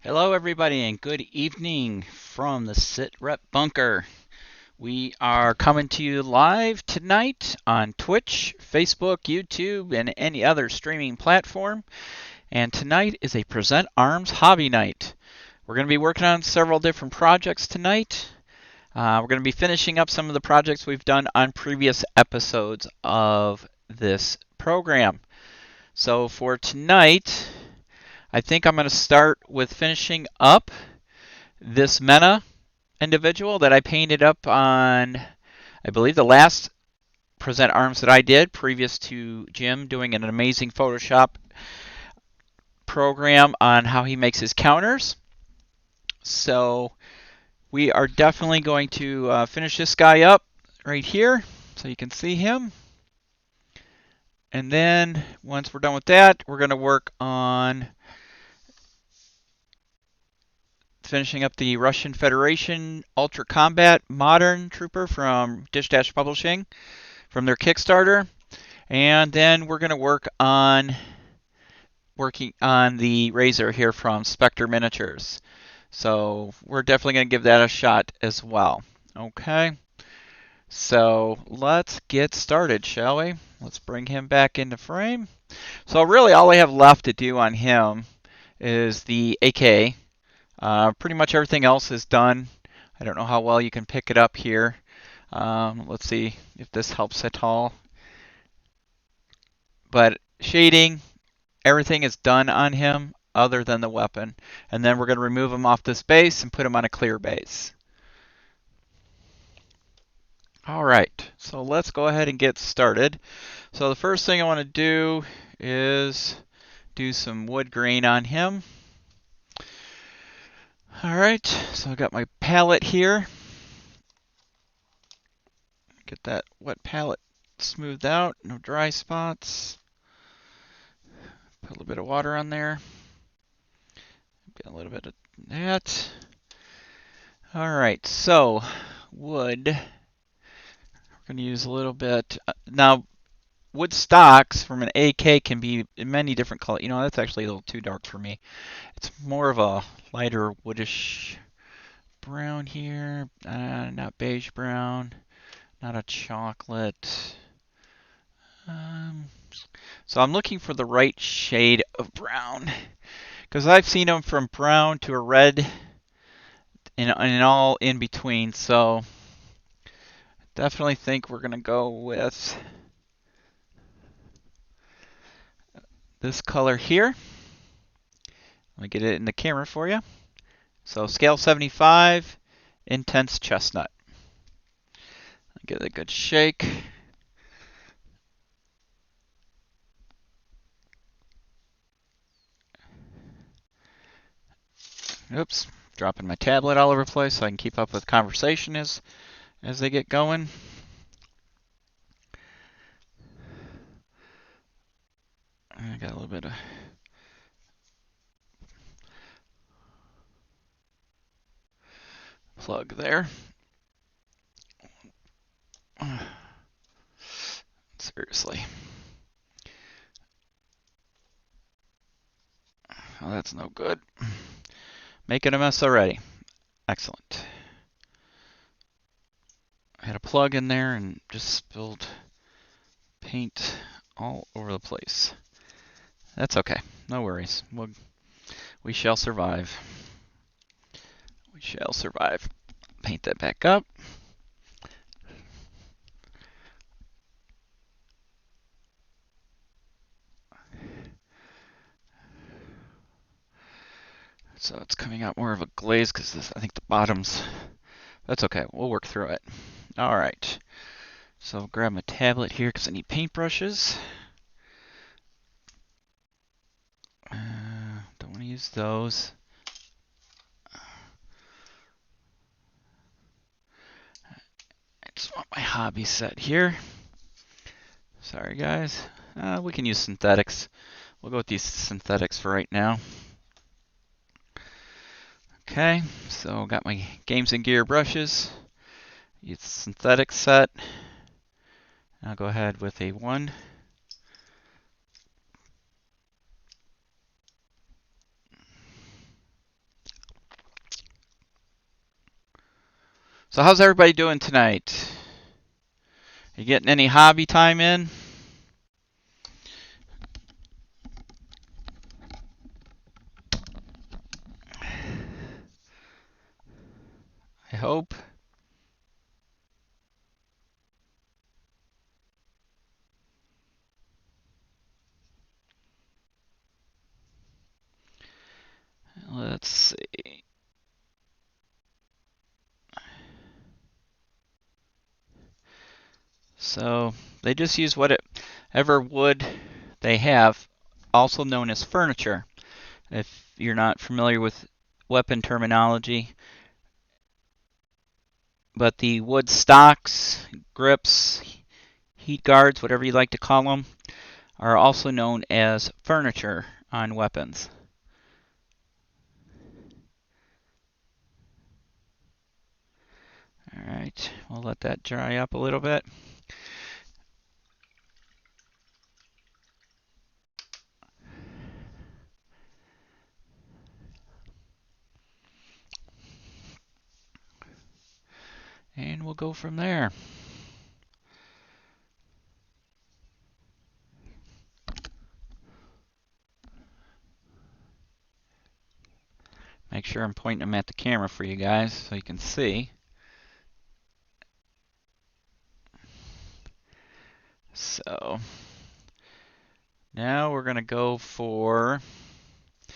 Hello, everybody, and good evening from the SITREP bunker. We are coming to you live tonight on Twitch, Facebook, YouTube, and any other streaming platform. And tonight is a Present Arms Hobby Night. We're going to be working on several different projects tonight. We're going to be finishing up some of the projects we've done on previous episodes of this program. So for tonight, I think I'm going to start with finishing up this Mena individual that I painted up on, I believe, the last Present Arms that I did, previous to Jim doing an amazing Photoshop program on how he makes his counters. So we are definitely going to finish this guy up right here so you can see him. And then once we're done with that, we're going to work on finishing up the Russian Federation Ultra Combat Modern Trooper from Dish Dash Publishing from their Kickstarter. And then we're going to working on the Razor here from Spectre Miniatures. So we're definitely going to give that a shot as well. Okay. So let's get started, shall we? Let's bring him back into frame. So really all I have left to do on him is the AK. Pretty much everything else is done. I don't know how well you can pick it up here. Let's see if this helps at all. But shading, everything is done on him other than the weapon. And then we're going to remove him off this base and put him on a clear base. Alright, so let's go ahead and get started. So the first thing I want to do is do some wood grain on him. Alright, so I got my palette here. Get that wet palette smoothed out, no dry spots. Put a little bit of water on there. Get a little bit of that. Alright, so wood. We're going to use a little bit. Now, wood stocks from an AK can be in many different colors. You know, that's actually a little too dark for me. It's more of a lighter woodish brown here. Not beige brown. Not a chocolate. So I'm looking for the right shade of brown. Because I've seen them from brown to a red and all in between. So definitely think we're going to go with this color here. Let me get it in the camera for you. So scale 75, intense chestnut. Give it a good shake. Oops, dropping my tablet all over the place so I can keep up with conversation as they get going. I got a little bit of plug there. Seriously. Oh, that's no good. Making a mess already. Excellent. I had a plug in there and just spilled paint all over the place. That's okay. No worries. We shall survive. We shall survive. Paint that back up. So it's coming out more of a glaze because I think the bottom's, that's okay, we'll work through it. All right, so I'll grab my tablet here because I need paintbrushes. Don't want to use those. I just want my hobby set here. Sorry guys, we can use synthetics. We'll go with these synthetics for right now. Okay, so got my Games and Gear brushes. Use the synthetic set. I'll go ahead with a 1. So how's everybody doing tonight? You getting any hobby time in? I hope. Let's see. So they just use whatever wood they have, also known as furniture. If you're not familiar with weapon terminology, but the wood stocks, grips, heat guards, whatever you like to call them, are also known as furniture on weapons. All right, we'll let that dry up a little bit. And we'll go from there. Make sure I'm pointing them at the camera for you guys so you can see. So now we're going to go for a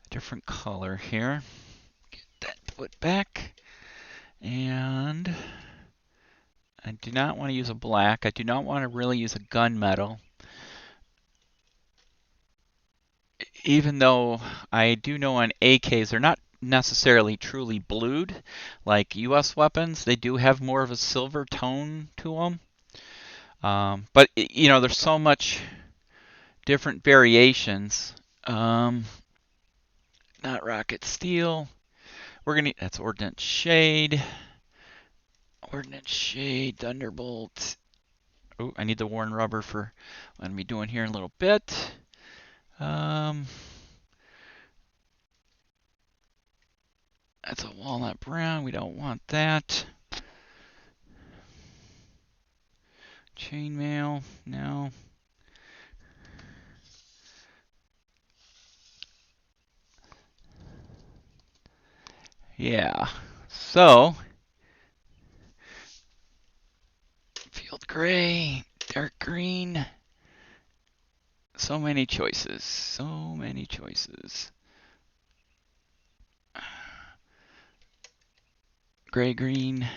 different color here. Get that put back. And I do not want to use a black. I do not want to really use a gunmetal. Even though I do know on AKs they're not necessarily truly blued like US weapons. They do have more of a silver tone to them. But you know, there's so much different variations. Not rocket steel. We're gonna. That's ordnance shade. Ordnance shade. Thunderbolt. Oh, I need the worn rubber for what I'm doing here in a little bit. That's a walnut brown. We don't want that. Chainmail. No. Yeah. So, field gray, dark green. So many choices. So many choices. Gray green.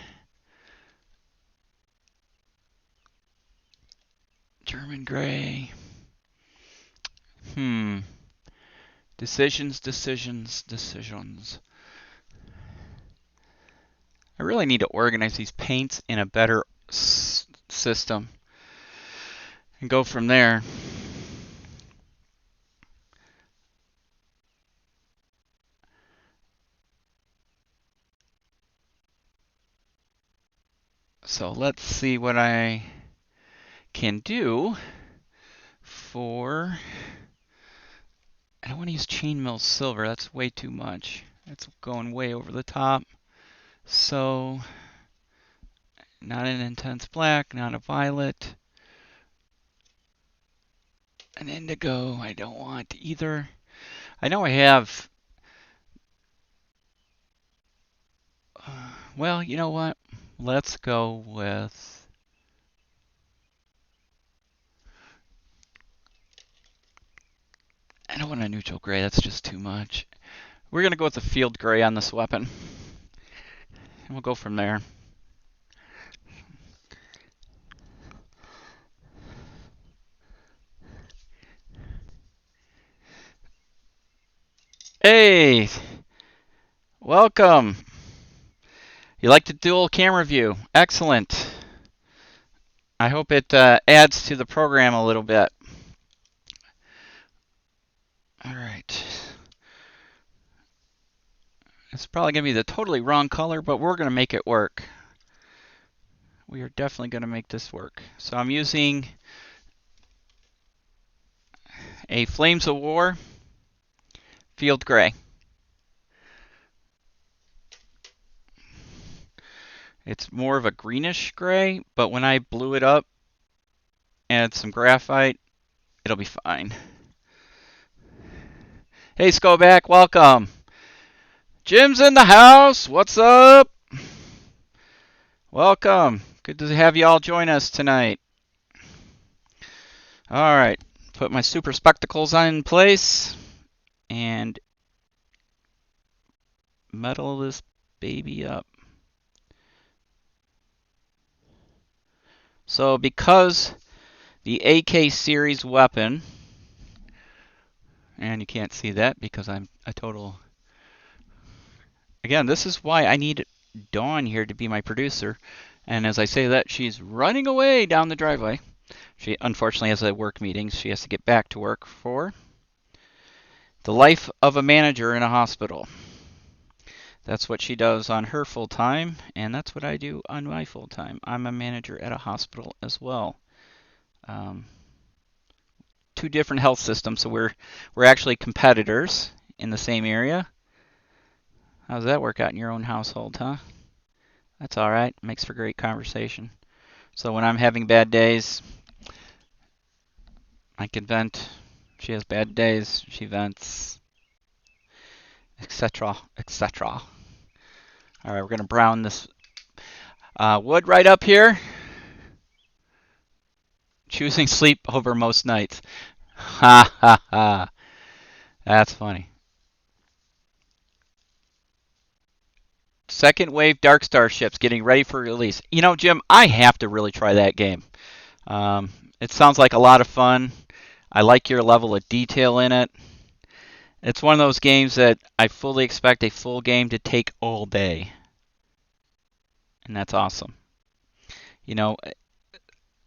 German gray. Decisions, decisions, decisions. I really need to organize these paints in a better system and go from there. So let's see what I can do for... I don't want to use chainmail silver. That's way too much. That's going way over the top. So, not an intense black, not a violet. An indigo, I don't want either. I know I have... well, you know what? Let's go with... I don't want a neutral gray. That's just too much. We're going to go with the field gray on this weapon. And we'll go from there. Hey! Welcome! You like the dual camera view? Excellent. I hope it adds to the program a little bit. All right. It's probably going to be the totally wrong color, but we're going to make it work. We are definitely going to make this work. So I'm using a Flames of War field gray. It's more of a greenish gray, but when I blew it up, add some graphite, it'll be fine. Hey, Skoback, welcome. Jim's in the house. What's up? Welcome. Good to have you all join us tonight. All right, put my super spectacles in place and metal this baby up. So because the AK series weapon, and you can't see that because I'm a total... Again, this is why I need Dawn here to be my producer. And as I say that, she's running away down the driveway. She unfortunately has a work meeting she has to get back to work for. The life of a manager in a hospital. That's what she does on her full time, and that's what I do on my full time. I'm a manager at a hospital as well. Two different health systems, so we're actually competitors in the same area. How does that work out in your own household, huh? That's all right. Makes for great conversation. So when I'm having bad days, I can vent. She has bad days, she vents, etc., etc. All right, we're going to brown this wood right up here. Choosing sleep over most nights. Ha ha ha. That's funny. Second wave Dark Star ships getting ready for release. You know, Jim, I have to really try that game. It sounds like a lot of fun. I like your level of detail in it. It's one of those games that I fully expect a full game to take all day. And that's awesome. You know,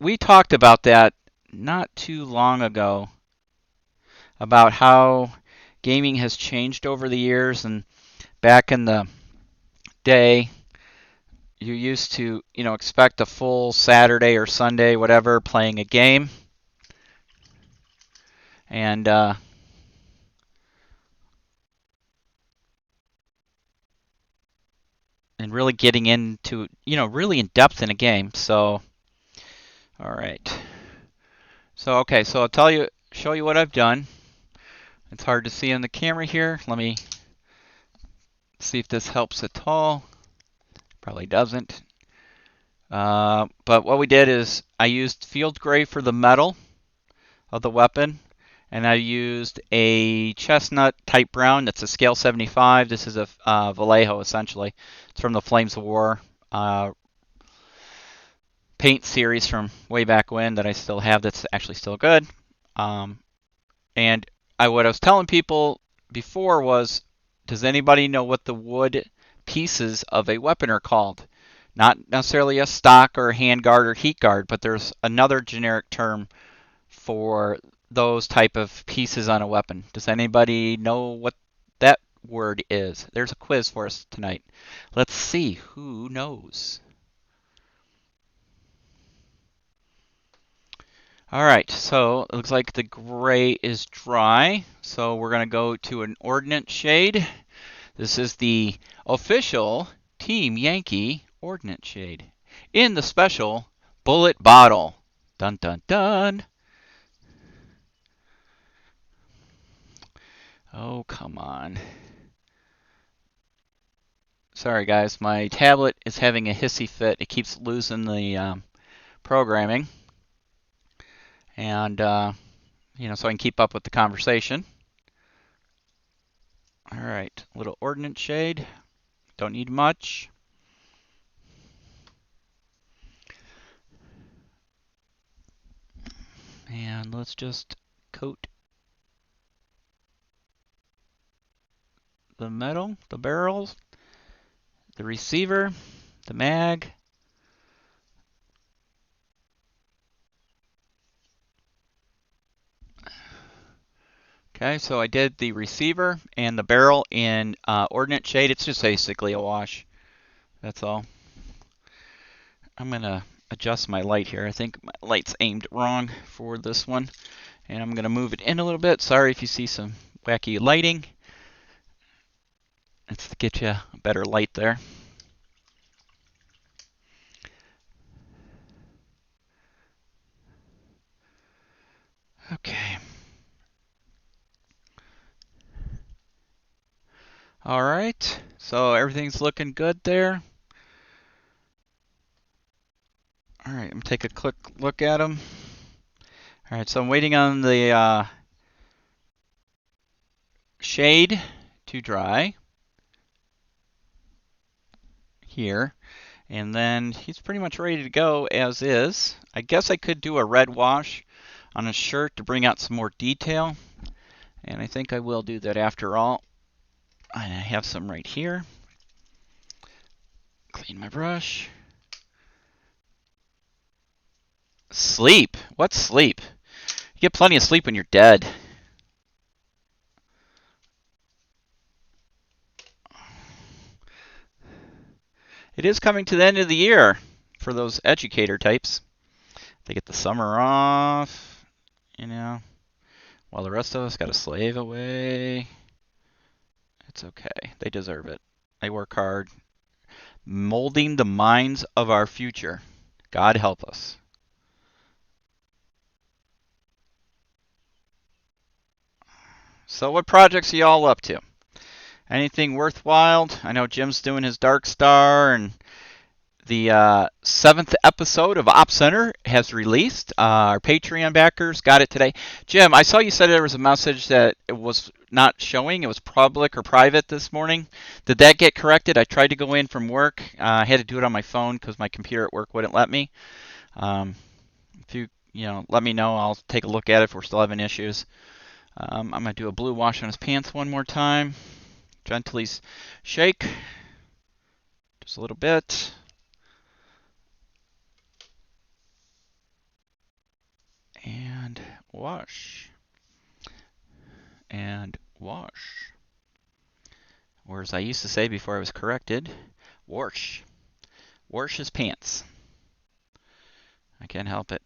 we talked about that not too long ago, about how gaming has changed over the years. And back in the day, you used to, expect a full Saturday or Sunday, whatever, playing a game. And really getting into, really in depth in a game. So, all right. So, okay, so I'll show you what I've done. It's hard to see on the camera here. Let me see if this helps at all. Probably doesn't. But what we did is I used field gray for the metal of the weapon, and I used a chestnut type brown. That's a scale 75. This is a Vallejo, essentially. It's from the Flames of War paint series from way back when that I still have that's actually still good. And what I was telling people before was, does anybody know what the wood pieces of a weapon are called? Not necessarily a stock or a handguard or heat guard, but there's another generic term for those type of pieces on a weapon. Does anybody know what that word is? There's a quiz for us tonight. Let's see who knows. All right, so it looks like the gray is dry. So we're going to go to an Ordnance shade. This is the official Team Yankee Ordnance shade in the special bullet bottle. Dun dun dun. Oh, come on. Sorry, guys. My tablet is having a hissy fit. It keeps losing the programming. And, so I can keep up with the conversation. All right, a little Ordnance shade. Don't need much. And let's just coat the metal, the barrels, the receiver, the mag. Okay, so I did the receiver and the barrel in Ordnance shade. It's just basically a wash. That's all. I'm going to adjust my light here. I think my light's aimed wrong for this one. And I'm going to move it in a little bit. Sorry if you see some wacky lighting. It's to get you a better light there. Okay. All right. So everything's looking good there. All right. I'm gonna take a quick look at them. All right. So I'm waiting on the shade to dry here. And then he's pretty much ready to go as is. I guess I could do a red wash on his shirt to bring out some more detail. And I think I will do that after all. And I have some right here. Clean my brush. Sleep? What sleep? You get plenty of sleep when you're dead. It is coming to the end of the year for those educator types. They get the summer off, you know, while the rest of us got to slave away. It's okay. They deserve it. They work hard. Molding the minds of our future. God help us. So what projects are y'all up to? Anything worthwhile? I know Jim's doing his Dark Star, and the seventh episode of Op Center has released. Our Patreon backers got it today. Jim, I saw you said there was a message that it was not showing. It was public or private this morning. Did that get corrected? I tried to go in from work. I had to do it on my phone because my computer at work wouldn't let me. If you let me know, I'll take a look at it if we're still having issues. I'm going to do a blue wash on his pants one more time. Gently shake. Just a little bit. And wash. And wash. Or as I used to say before I was corrected, wash. Wash his pants. I can't help it.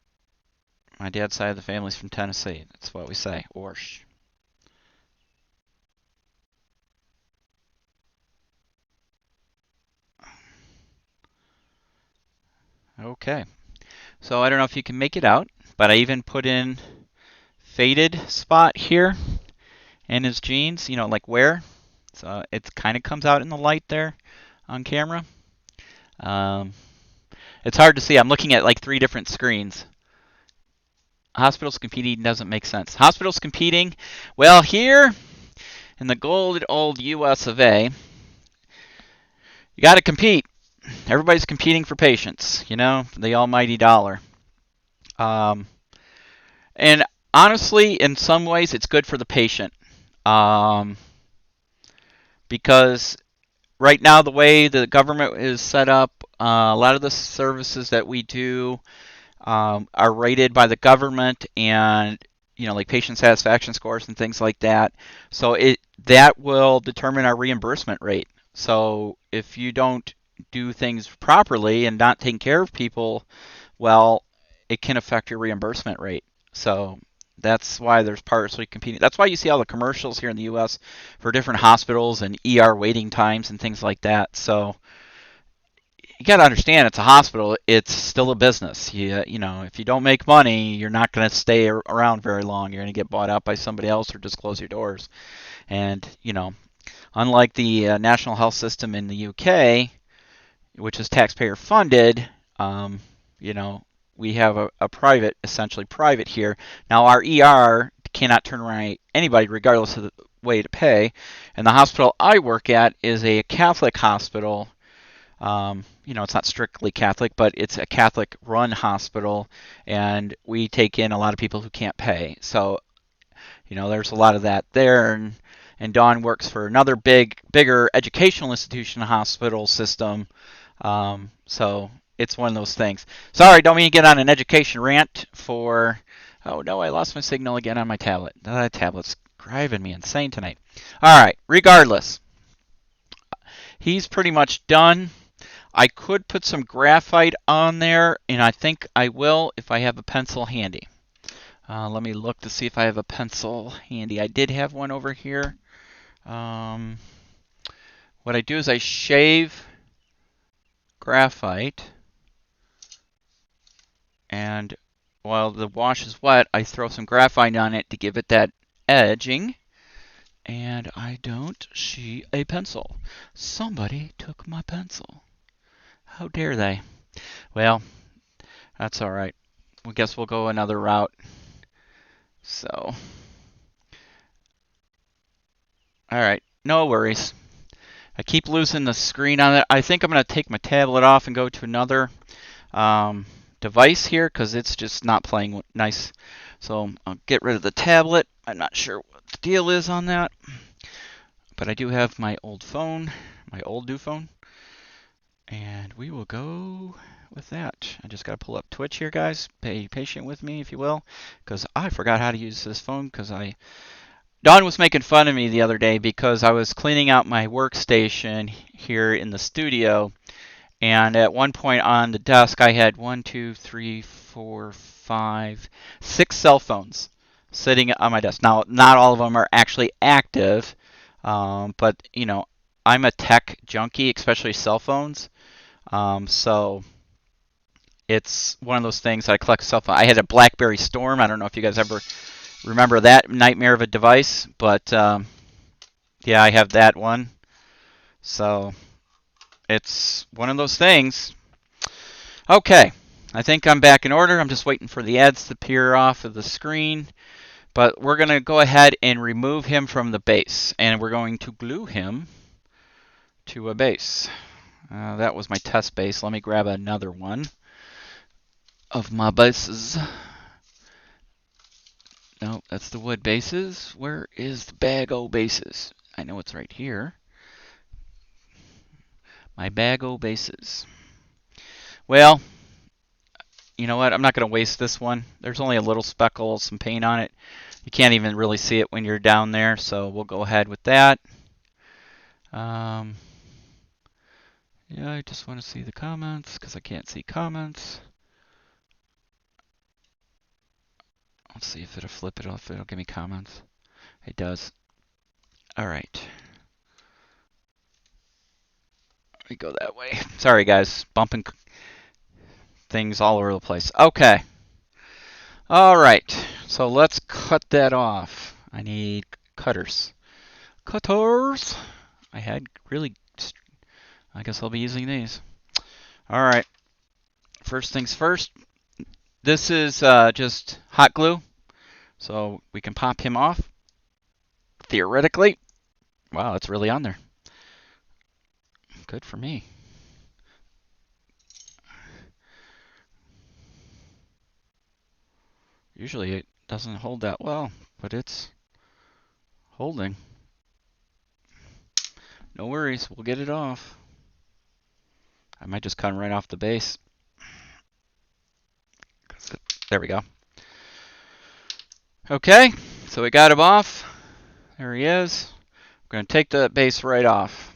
My dad's side of the family's from Tennessee. That's what we say, wash. Okay. So I don't know if you can make it out, but I even put in faded spot here in his jeans, like where. So it kind of comes out in the light there on camera. Um, it's hard to see. I'm looking at like 3 different screens. Hospitals competing doesn't make sense. Hospitals competing, well, here in the good old US of A, you got to compete. Everybody's competing for patients, the almighty dollar. And honestly, in some ways, it's good for the patient. Because right now, the way the government is set up, a lot of the services that we do are rated by the government, and like patient satisfaction scores and things like that. So that will determine our reimbursement rate. So if you don't do things properly and not taking care of people, well, it can affect your reimbursement rate. So that's why there's partially competing. That's why you see all the commercials here in the U.S. for different hospitals and ER waiting times and things like that. So you got to understand, it's a hospital. It's still a business. If you don't make money, you're not going to stay around very long. You're going to get bought out by somebody else or just close your doors. And unlike the national health system in the UK, which is taxpayer funded, we have a private, essentially private here. Now our ER cannot turn around anybody regardless of the way to pay. And the hospital I work at is a Catholic hospital. It's not strictly Catholic, but it's a Catholic-run hospital, and we take in a lot of people who can't pay. So, there's a lot of that there. And Dawn works for another bigger educational institution hospital system. So it's one of those things. Sorry, don't mean to get on an education rant for... Oh, no, I lost my signal again on my tablet. That tablet's driving me insane tonight. All right, regardless. He's pretty much done. I could put some graphite on there, and I think I will if I have a pencil handy. Let me look to see if I have a pencil handy. I did have one over here. What I do is I shave graphite, and while the wash is wet, I throw some graphite on it to give it that edging. And I don't see a pencil. Somebody took my pencil. How dare they? Well, that's all right. I guess we'll go another route. So, all right, no worries. I keep losing the screen on it. I think I'm going to take my tablet off and go to another device here because it's just not playing nice. So I'll get rid of the tablet. I'm not sure what the deal is on that. But I do have my old phone, my old new phone. And we will go with that. I just got to pull up Twitch here, guys. Be patient with me, if you will, because I forgot how to use this phone because Don was making fun of me the other day because I was cleaning out my workstation here in the studio, and at one point on the desk I had 6 cell phones sitting on my desk. Now, not all of them are actually active, but you know, I'm a tech junkie, especially cell phones. So it's one of those things I collect cell phone. I had a BlackBerry Storm. I don't know if you guys ever remember that nightmare of a device, but yeah, I have that one. So it's one of those things. Okay, I think I'm back in order. I'm just waiting for the ads to appear off of the screen. But we're going to go ahead and remove him from the base, and we're going to glue him to a base. That was my test base. Let me grab another one of my bases. No, that's the wood bases. Where is the bag o' bases? I know it's right here. My bag o' bases. Well, you know what? I'm not going to waste this one. There's only a little speckle, some paint on it. You can't even really see it when you're down there, so we'll go ahead with that. Yeah, I just want to see the comments because I can't see comments. Let's see if it'll flip it off. It'll give me comments. It does. All right. We go that way. Sorry, guys. Bumping things all over the place. Okay. All right. So let's cut that off. I need cutters. Cutters. I had really. I guess I'll be using these. All right. First things first. This is just hot glue, so we can pop him off. Theoretically. Wow, it's really on there. Good for me. Usually it doesn't hold that well, but it's holding. No worries, we'll get it off. I might just cut him right off the base. There we go. Okay, so we got him off. There he is. I'm going to take the base right off.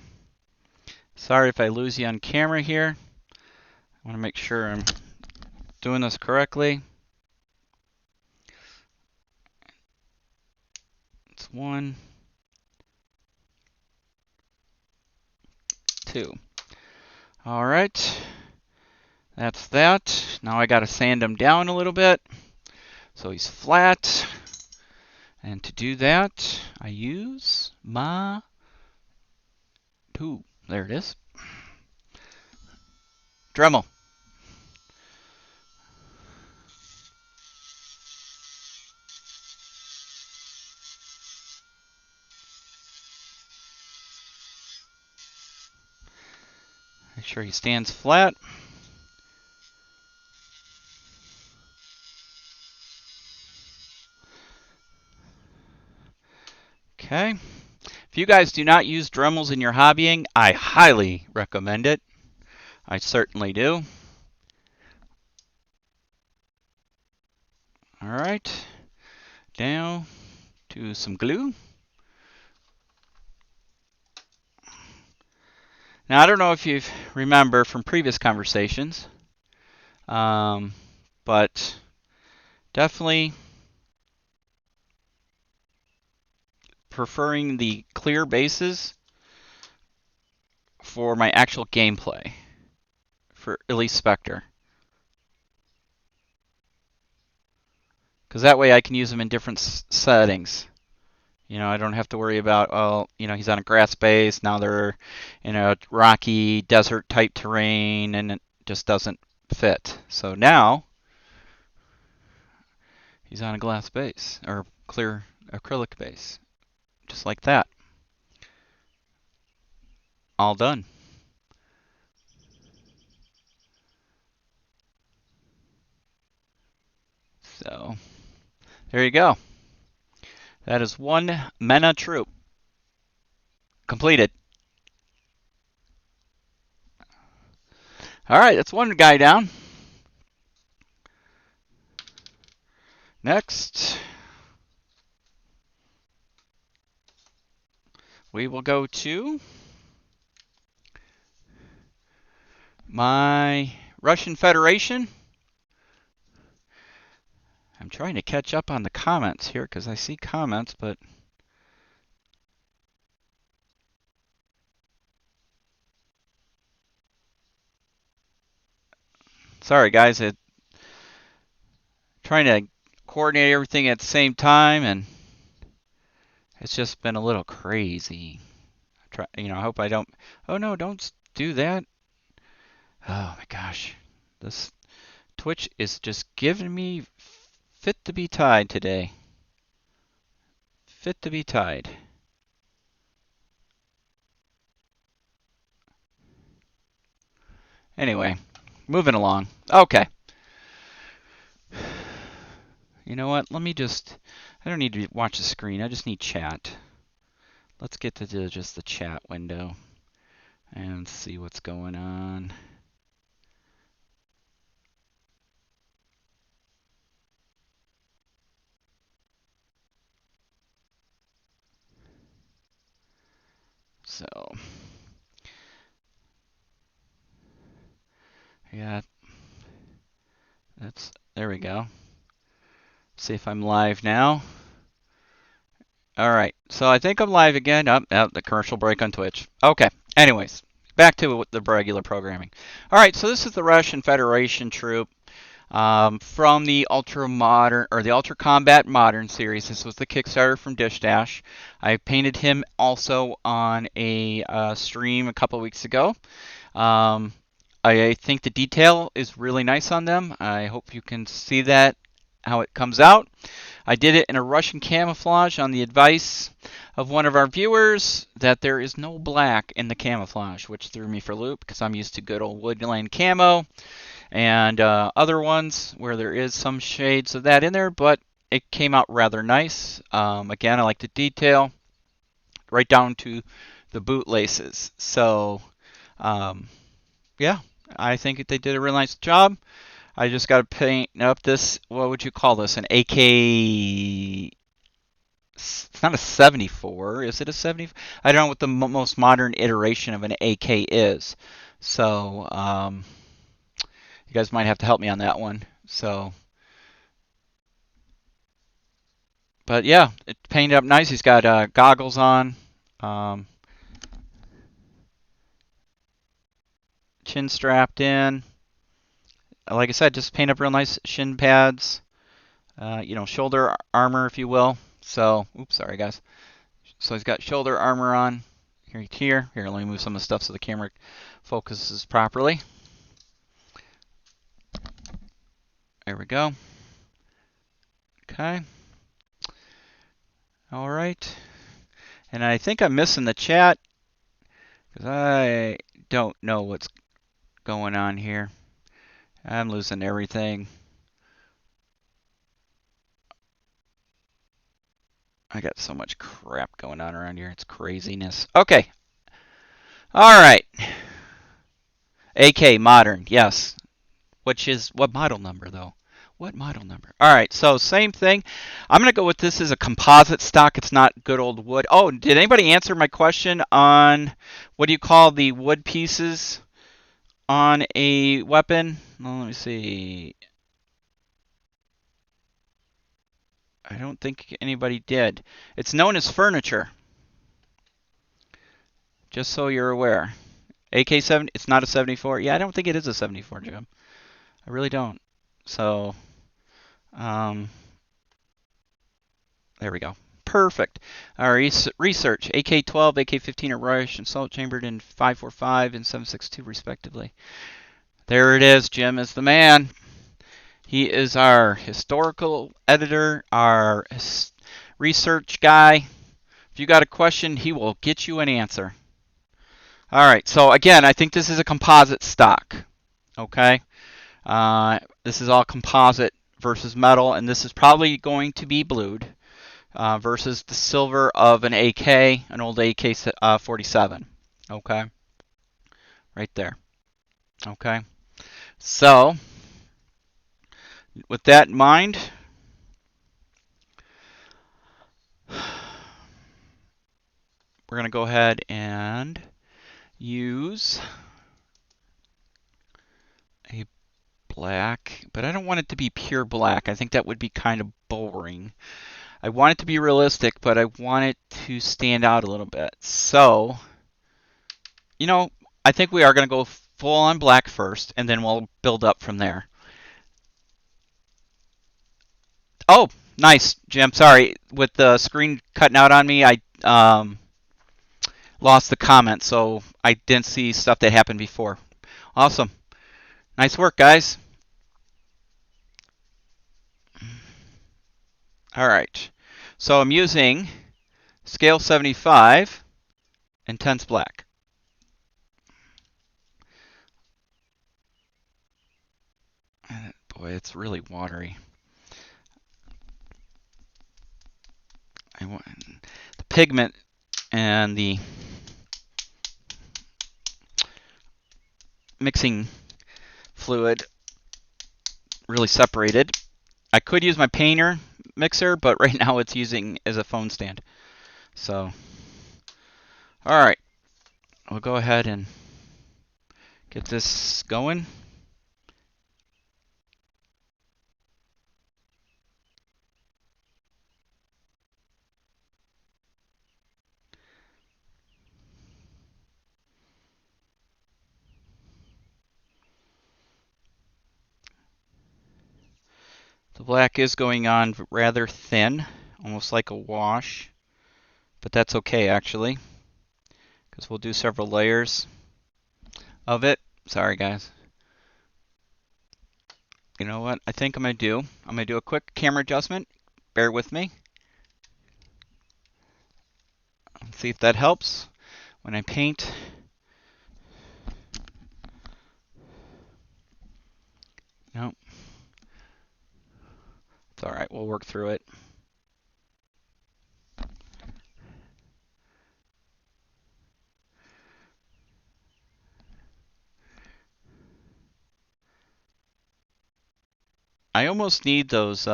Sorry if I lose you on camera here. I want to make sure I'm doing this correctly. It's 1, 2. All right, that's that. Now I got to sand him down a little bit so he's flat. And to do that, I use my tool. There it is. Dremel. Make sure he stands flat. Okay. If you guys do not use Dremels in your hobbying, I highly recommend it. I certainly do. All right. Now to some glue. Now, I don't know if you remember from previous conversations, but definitely preferring the clear bases for my actual gameplay, for at least Spectre. because that way I can use them in different settings. You know, I don't have to worry about, oh, you know, he's on a grass base, now they're in a rocky desert type terrain, and it just doesn't fit. So now he's on a glass base, or clear acrylic base, just like that. All done. So there you go. That is one Mena troop completed. All right, that's one guy down. Next, we will go to my Russian Federation. I'm trying to catch up on the comments here because I see comments, but sorry guys, trying to coordinate everything at the same time, and it's just been a little crazy. I hope I don't. Oh no, don't do that. Oh my gosh, this Twitch is just giving me fit to be tied today. Fit to be tied. Anyway, moving along. Okay. You know what? Let me just. I don't need to watch the screen. I just need chat. Let's get to just the chat window and see what's going on. So, yeah, there we go. See if I'm live now. All right, so I think I'm live again. Oh, the commercial break on Twitch. Okay, anyways, back to the regular programming. All right, so this is the Russian Federation troop from the Ultra Modern, or the Ultra Combat Modern series. This was the Kickstarter from Dish Dash. I painted him also on a stream a couple weeks ago. I think the detail is really nice on them. I hope you can see that, how it comes out. I did it in a Russian camouflage on the advice of one of our viewers that there is no black in the camouflage, which threw me for a loop because I'm used to good old woodland camo and other ones where there is some shades of that in there, but it came out rather nice. Again, I like the detail right down to the boot laces. So, yeah, I think they did a real nice job. I just got to paint up this, what would you call this, an AK, it's not a 74, is it a 70? I don't know what the most modern iteration of an AK is. So, you guys might have to help me on that one. So, but yeah, it painted up nice. He's got goggles on, chin strapped in. Like I said, just paint up real nice shin pads, shoulder armor, if you will. So, oops, sorry guys. So he's got shoulder armor on here. Here, let me move some of the stuff so the camera focuses properly. There we go. Okay. All right. And I think I'm missing the chat because I don't know what's going on here. I'm losing everything. I got so much crap going on around here. It's craziness. Okay. All right. AK modern, yes. Which is what model number though? What model number? All right, so same thing. I'm going to go with this as a composite stock. It's not good old wood. Oh, did anybody answer my question on what do you call the wood pieces on a weapon? Well, let me see. I don't think anybody did. It's known as furniture. Just so you're aware. AK-7, it's not a 74. Yeah, I don't think it is a 74, Jim. I really don't. So, There we go. Perfect. Our research, AK-12, AK-15 are Russian salt chambered in 545 and 762 respectively. There it is. Jim is the man. He is our historical editor, our research guy. If you got a question, he will get you an answer. All right, so again, I think this is a composite stock. Okay, this is all composite versus metal, and this is probably going to be blued versus the silver of an AK, an old AK-47. Okay, right there. Okay, so with that in mind, we're going to go ahead and use a black, but I don't want it to be pure black. I think that would be kind of boring. I want it to be realistic, but I want it to stand out a little bit. So, you know, I think we are going to go full on black first, and then we'll build up from there. Oh, nice, Jim. Sorry, with the screen cutting out on me, I lost the comment, so I didn't see stuff that happened before. Awesome. Nice work, guys. All right. So I'm using scale 75, intense black. Boy, it's really watery. I want the pigment and the mixing fluid really separated. I could use my painter mixer, but right now it's using as a phone stand. So, all right, we'll go ahead and get this going. The black is going on rather thin, almost like a wash, but that's okay actually, because we'll do several layers of it. Sorry guys. You know what I think I'm going to do? I'm going to do a quick camera adjustment. Bear with me. Let's see if that helps when I paint. Nope. It's all right. We'll work through it. I almost need those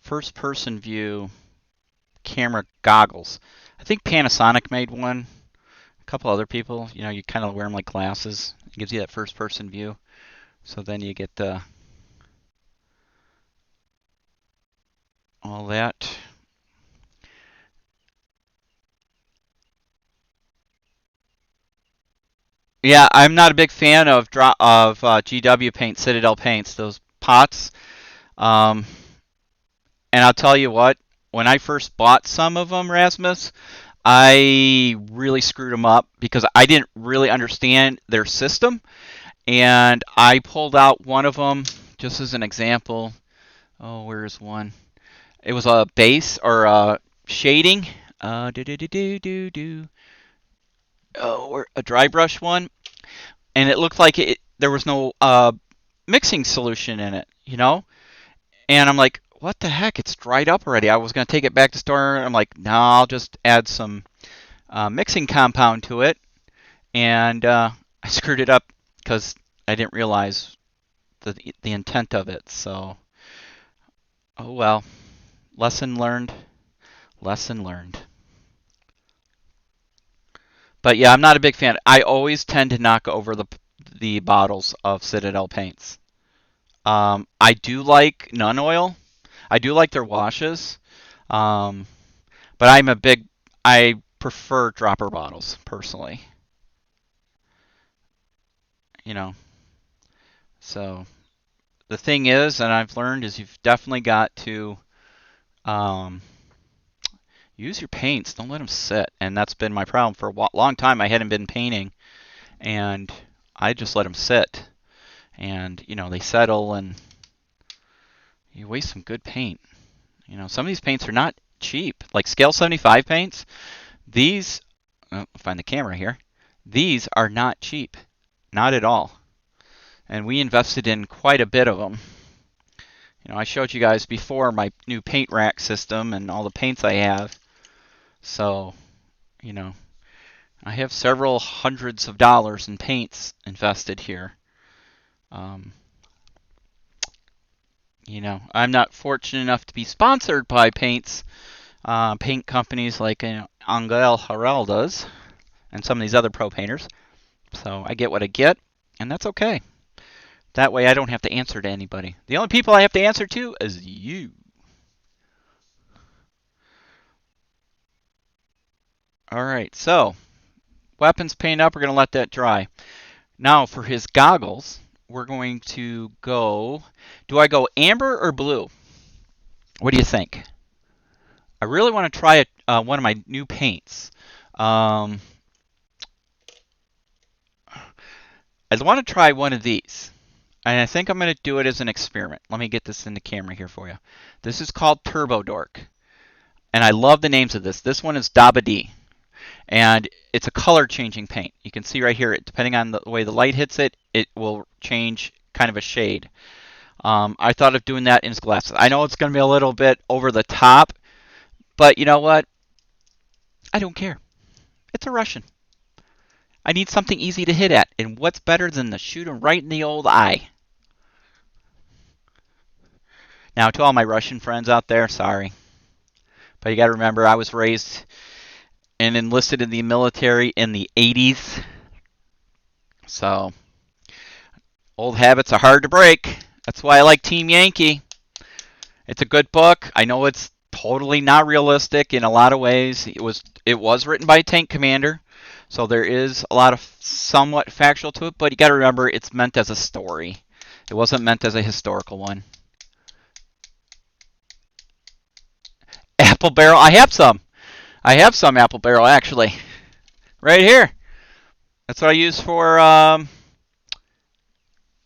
first-person view camera goggles. I think Panasonic made one. A couple other people, you know, you kind of wear them like glasses. It gives you that first-person view. So then you get all that. Yeah, I'm not a big fan of GW paint, Citadel paints, those pots. Um, and I'll tell you what, when I first bought some of them, Rasmus, I really screwed them up because I didn't really understand their system. And I pulled out one of them just as an example. Oh, where's one? It was a base or a shading. Oh, a dry brush one, and it looked like there was no mixing solution in it, you know. And I'm like, what the heck? It's dried up already. I was gonna take it back to store. And I'm like, no, I'll just add some mixing compound to it, and I screwed it up because I didn't realize the intent of it. So, oh well, lesson learned. Lesson learned. But yeah, I'm not a big fan. I always tend to knock over the bottles of Citadel paints. I do like Nun Oil. I do like their washes. Um, but I prefer dropper bottles personally. You know, so the thing is, and I've learned, is you've definitely got to use your paints. Don't let them sit. And that's been my problem for a long time. I hadn't been painting, and I just let them sit. And, you know, they settle, and you waste some good paint. You know, some of these paints are not cheap. Like Scale 75 paints, these, I'll find the camera here, these are not cheap. Not at all. And we invested in quite a bit of them. You know, I showed you guys before my new paint rack system and all the paints I have. So, you know, I have several hundreds of dollars in paints invested here. You know, I'm not fortunate enough to be sponsored by paint companies like Angel Harel does, and some of these other pro painters. So I get what I get, and that's okay. That way I don't have to answer to anybody. The only people I have to answer to is you. All right, so weapons paint up. We're going to let that dry. Now for his goggles, we're going to go, do I go amber or blue? What do you think? I really want to try one of my new paints. I want to try one of these. And I think I'm going to do it as an experiment. Let me get this in the camera here for you. This is called Turbo Dork. And I love the names of this. This one is Dabadi. And it's a color changing paint. You can see right here, depending on the way the light hits it, it will change kind of a shade. I thought of doing that in his glasses. I know it's going to be a little bit over the top, but you know what? I don't care. It's a Russian. I need something easy to hit at, and what's better than to shoot him right in the old eye? Now, to all my Russian friends out there, sorry. But you got to remember, I was raised and enlisted in the military in the 80s. So, old habits are hard to break. That's why I like Team Yankee. It's a good book. I know it's totally not realistic in a lot of ways. It was written by a tank commander, so there is a lot of somewhat factual to it, but you got to remember it's meant as a story. It wasn't meant as a historical one. Apple barrel. I have some. I have some apple barrel actually. Right here. That's what I use for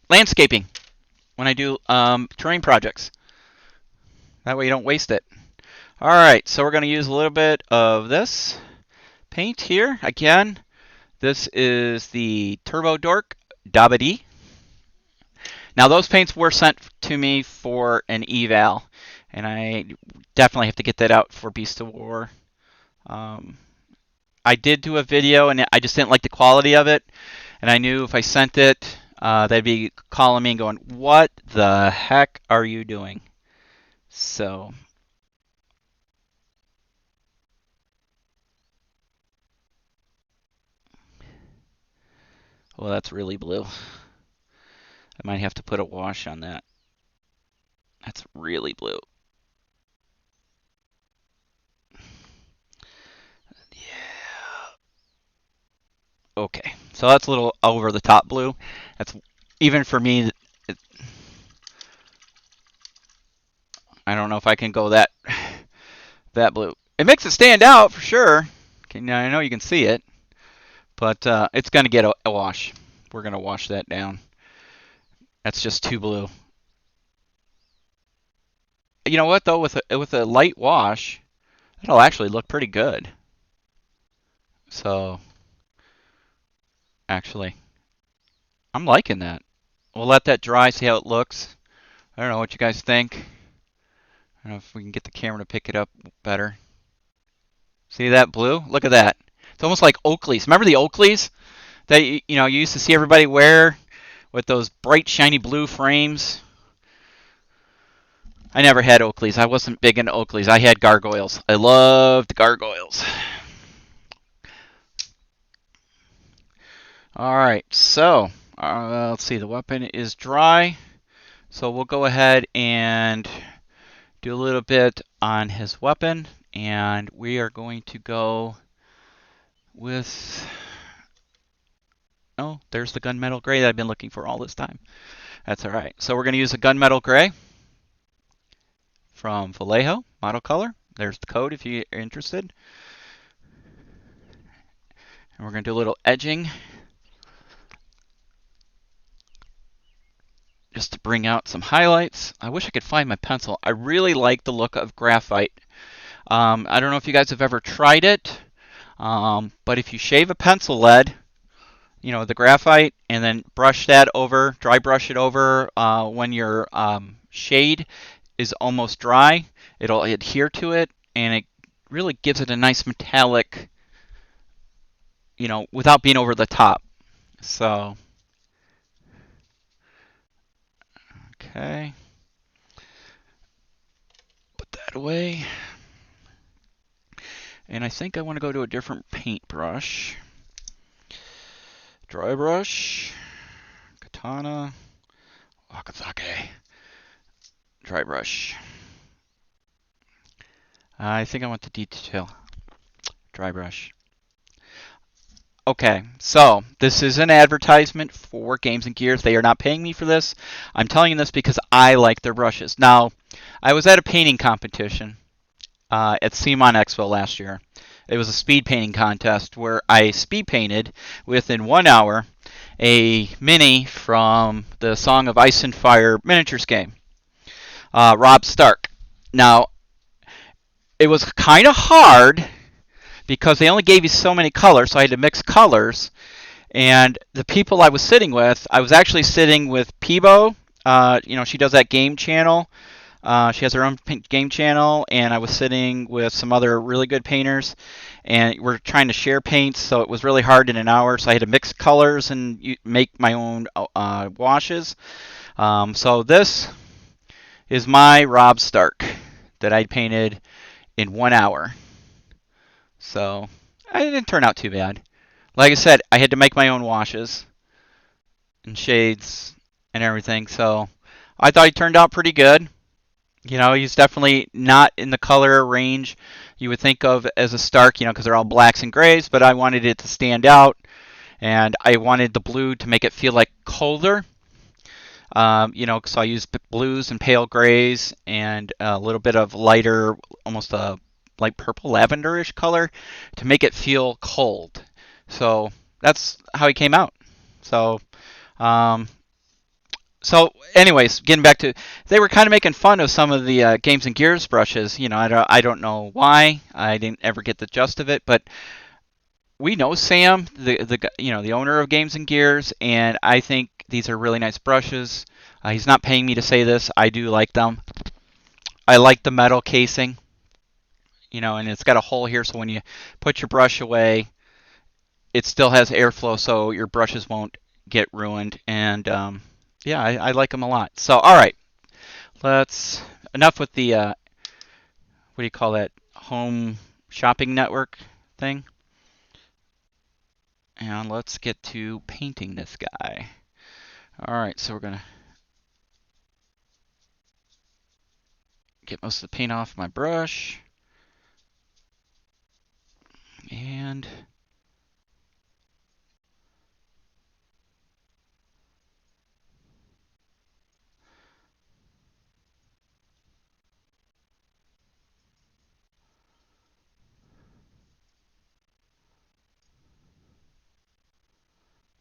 landscaping when I do terrain projects. That way you don't waste it. All right, so we're going to use a little bit of this paint here. Again, this is the Turbo Dork Dabadi. Now those paints were sent to me for an eval, and I definitely have to get that out for Beast of War. I did do a video, and I just didn't like the quality of it, and I knew if I sent it, they'd be calling me and going, "What the heck are you doing?" So, well, that's really blue. I might have to put a wash on that. That's really blue. Yeah. Okay, so that's a little over the top blue. That's even for me. I don't know if I can go that blue. It makes it stand out for sure. Okay, now I know you can see it, but it's going to get a wash. We're going to wash that down. That's just too blue. You know what though? With a light wash, it'll actually look pretty good. So, actually, I'm liking that. We'll let that dry, see how it looks. I don't know what you guys think. I don't know if we can get the camera to pick it up better. See that blue? Look at that. It's almost like Oakleys. Remember the Oakleys that you used to see everybody wear with those bright, shiny blue frames? I never had Oakleys. I wasn't big into Oakleys. I had gargoyles. I loved gargoyles. All right, so let's see. The weapon is dry, so we'll go ahead and do a little bit on his weapon, and we are going to go with, oh, there's the gunmetal gray that I've been looking for all this time. That's all right. So we're going to use a gunmetal gray from Vallejo Model Color. There's the code if you're interested. And we're going to do a little edging just to bring out some highlights. I wish I could find my pencil. I really like the look of graphite. I don't know if you guys have ever tried it, but if you shave a pencil lead, the graphite, and then brush that over, dry brush it over when your shade is almost dry, it'll adhere to it, and it really gives it a nice metallic, without being over the top. So, okay. Put that away. And I think I want to go to a different paintbrush. Dry brush, Katana, Wakazake, dry brush. I think I want the detail, dry brush. Okay, so this is an advertisement for Games and Gears. They are not paying me for this. I'm telling you this because I like their brushes. Now, I was at a painting competition at CMON Expo last year. It was a speed painting contest where I speed painted within 1 hour a mini from the Song of Ice and Fire miniatures game, Rob Stark. Now, it was kind of hard because they only gave you so many colors, so I had to mix colors. And the people I was sitting with, I was actually sitting with Peebo. She does that game channel. She has her own game channel, and I was sitting with some other really good painters, and we're trying to share paints, so it was really hard in an hour, so I had to mix colors and make my own washes. So this is my Rob Stark that I painted in 1 hour. So it didn't turn out too bad. Like I said, I had to make my own washes and shades and everything, so I thought he turned out pretty good. He's definitely not in the color range you would think of as a Stark, because they're all blacks and grays, but I wanted it to stand out, and I wanted the blue to make it feel like colder. So I used blues and pale grays and a little bit of lighter, almost a light purple lavenderish color to make it feel cold. So that's how he came out. So anyways, getting back to, they were kind of making fun of some of the Games and Gears brushes. I don't know why. I didn't ever get the gist of it, but we know Sam, the owner of Games and Gears, and I think these are really nice brushes. He's not paying me to say this. I do like them. I like the metal casing, and it's got a hole here, so when you put your brush away, it still has airflow, so your brushes won't get ruined. And yeah, I like them a lot. So, all right, enough with the, what do you call that, home shopping network thing. And let's get to painting this guy. All right, so we're going to get most of the paint off my brush. And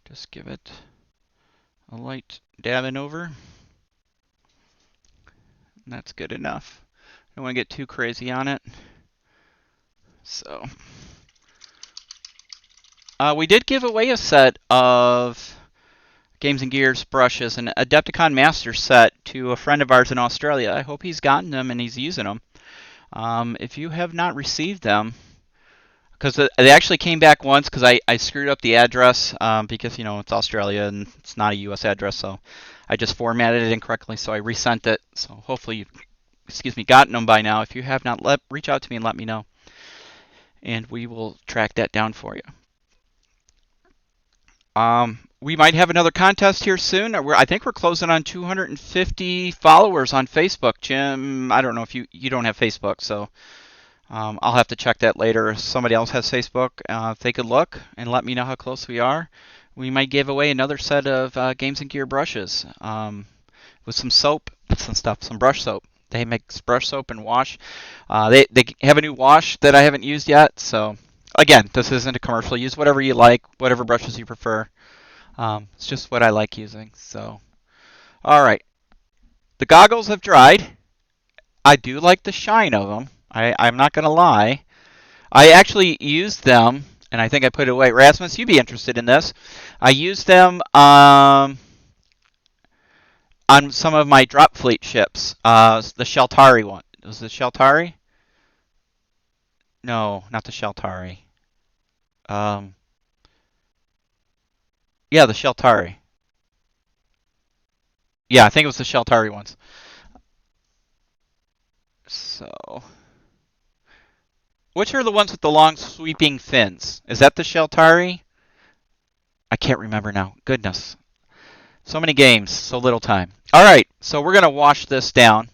just give it a light dabbing over. And that's good enough. Don't want to get too crazy on it. So we did give away a set of Games and Gears brushes, an Adepticon Master set, to a friend of ours in Australia. I hope he's gotten them and he's using them. If you have not received them, because they actually came back once because I screwed up the address because it's Australia and it's not a U.S. address, so I just formatted it incorrectly, so I resent it. So hopefully you've gotten them by now. If you have not, reach out to me and let me know, and we will track that down for you. We might have another contest here soon. I think we're closing on 250 followers on Facebook. Jim, I don't know if you don't have Facebook, so I'll have to check that later. If somebody else has Facebook, if they could look and let me know how close we are, we might give away another set of Games and Gear brushes with some soap, some brush soap They make brush soap and wash. They have a new wash that I haven't used yet. So again, this isn't a commercial. Use whatever you like, whatever brushes you prefer. It's just what I like using. So all right, the goggles have dried. I do like the shine of them. I'm not gonna lie. I actually used them, and I think I put it away. Rasmus, you'd be interested in this. I used them on some of my drop fleet ships. The Sheltari one. Was it Sheltari? No, not the Sheltari. Um, yeah, the Sheltari. Yeah, I think it was the Sheltari ones. So, which are the ones with the long sweeping fins? Is that the Sheltari? I can't remember now. Goodness. So many games, so little time. All right, so we're going to wash this down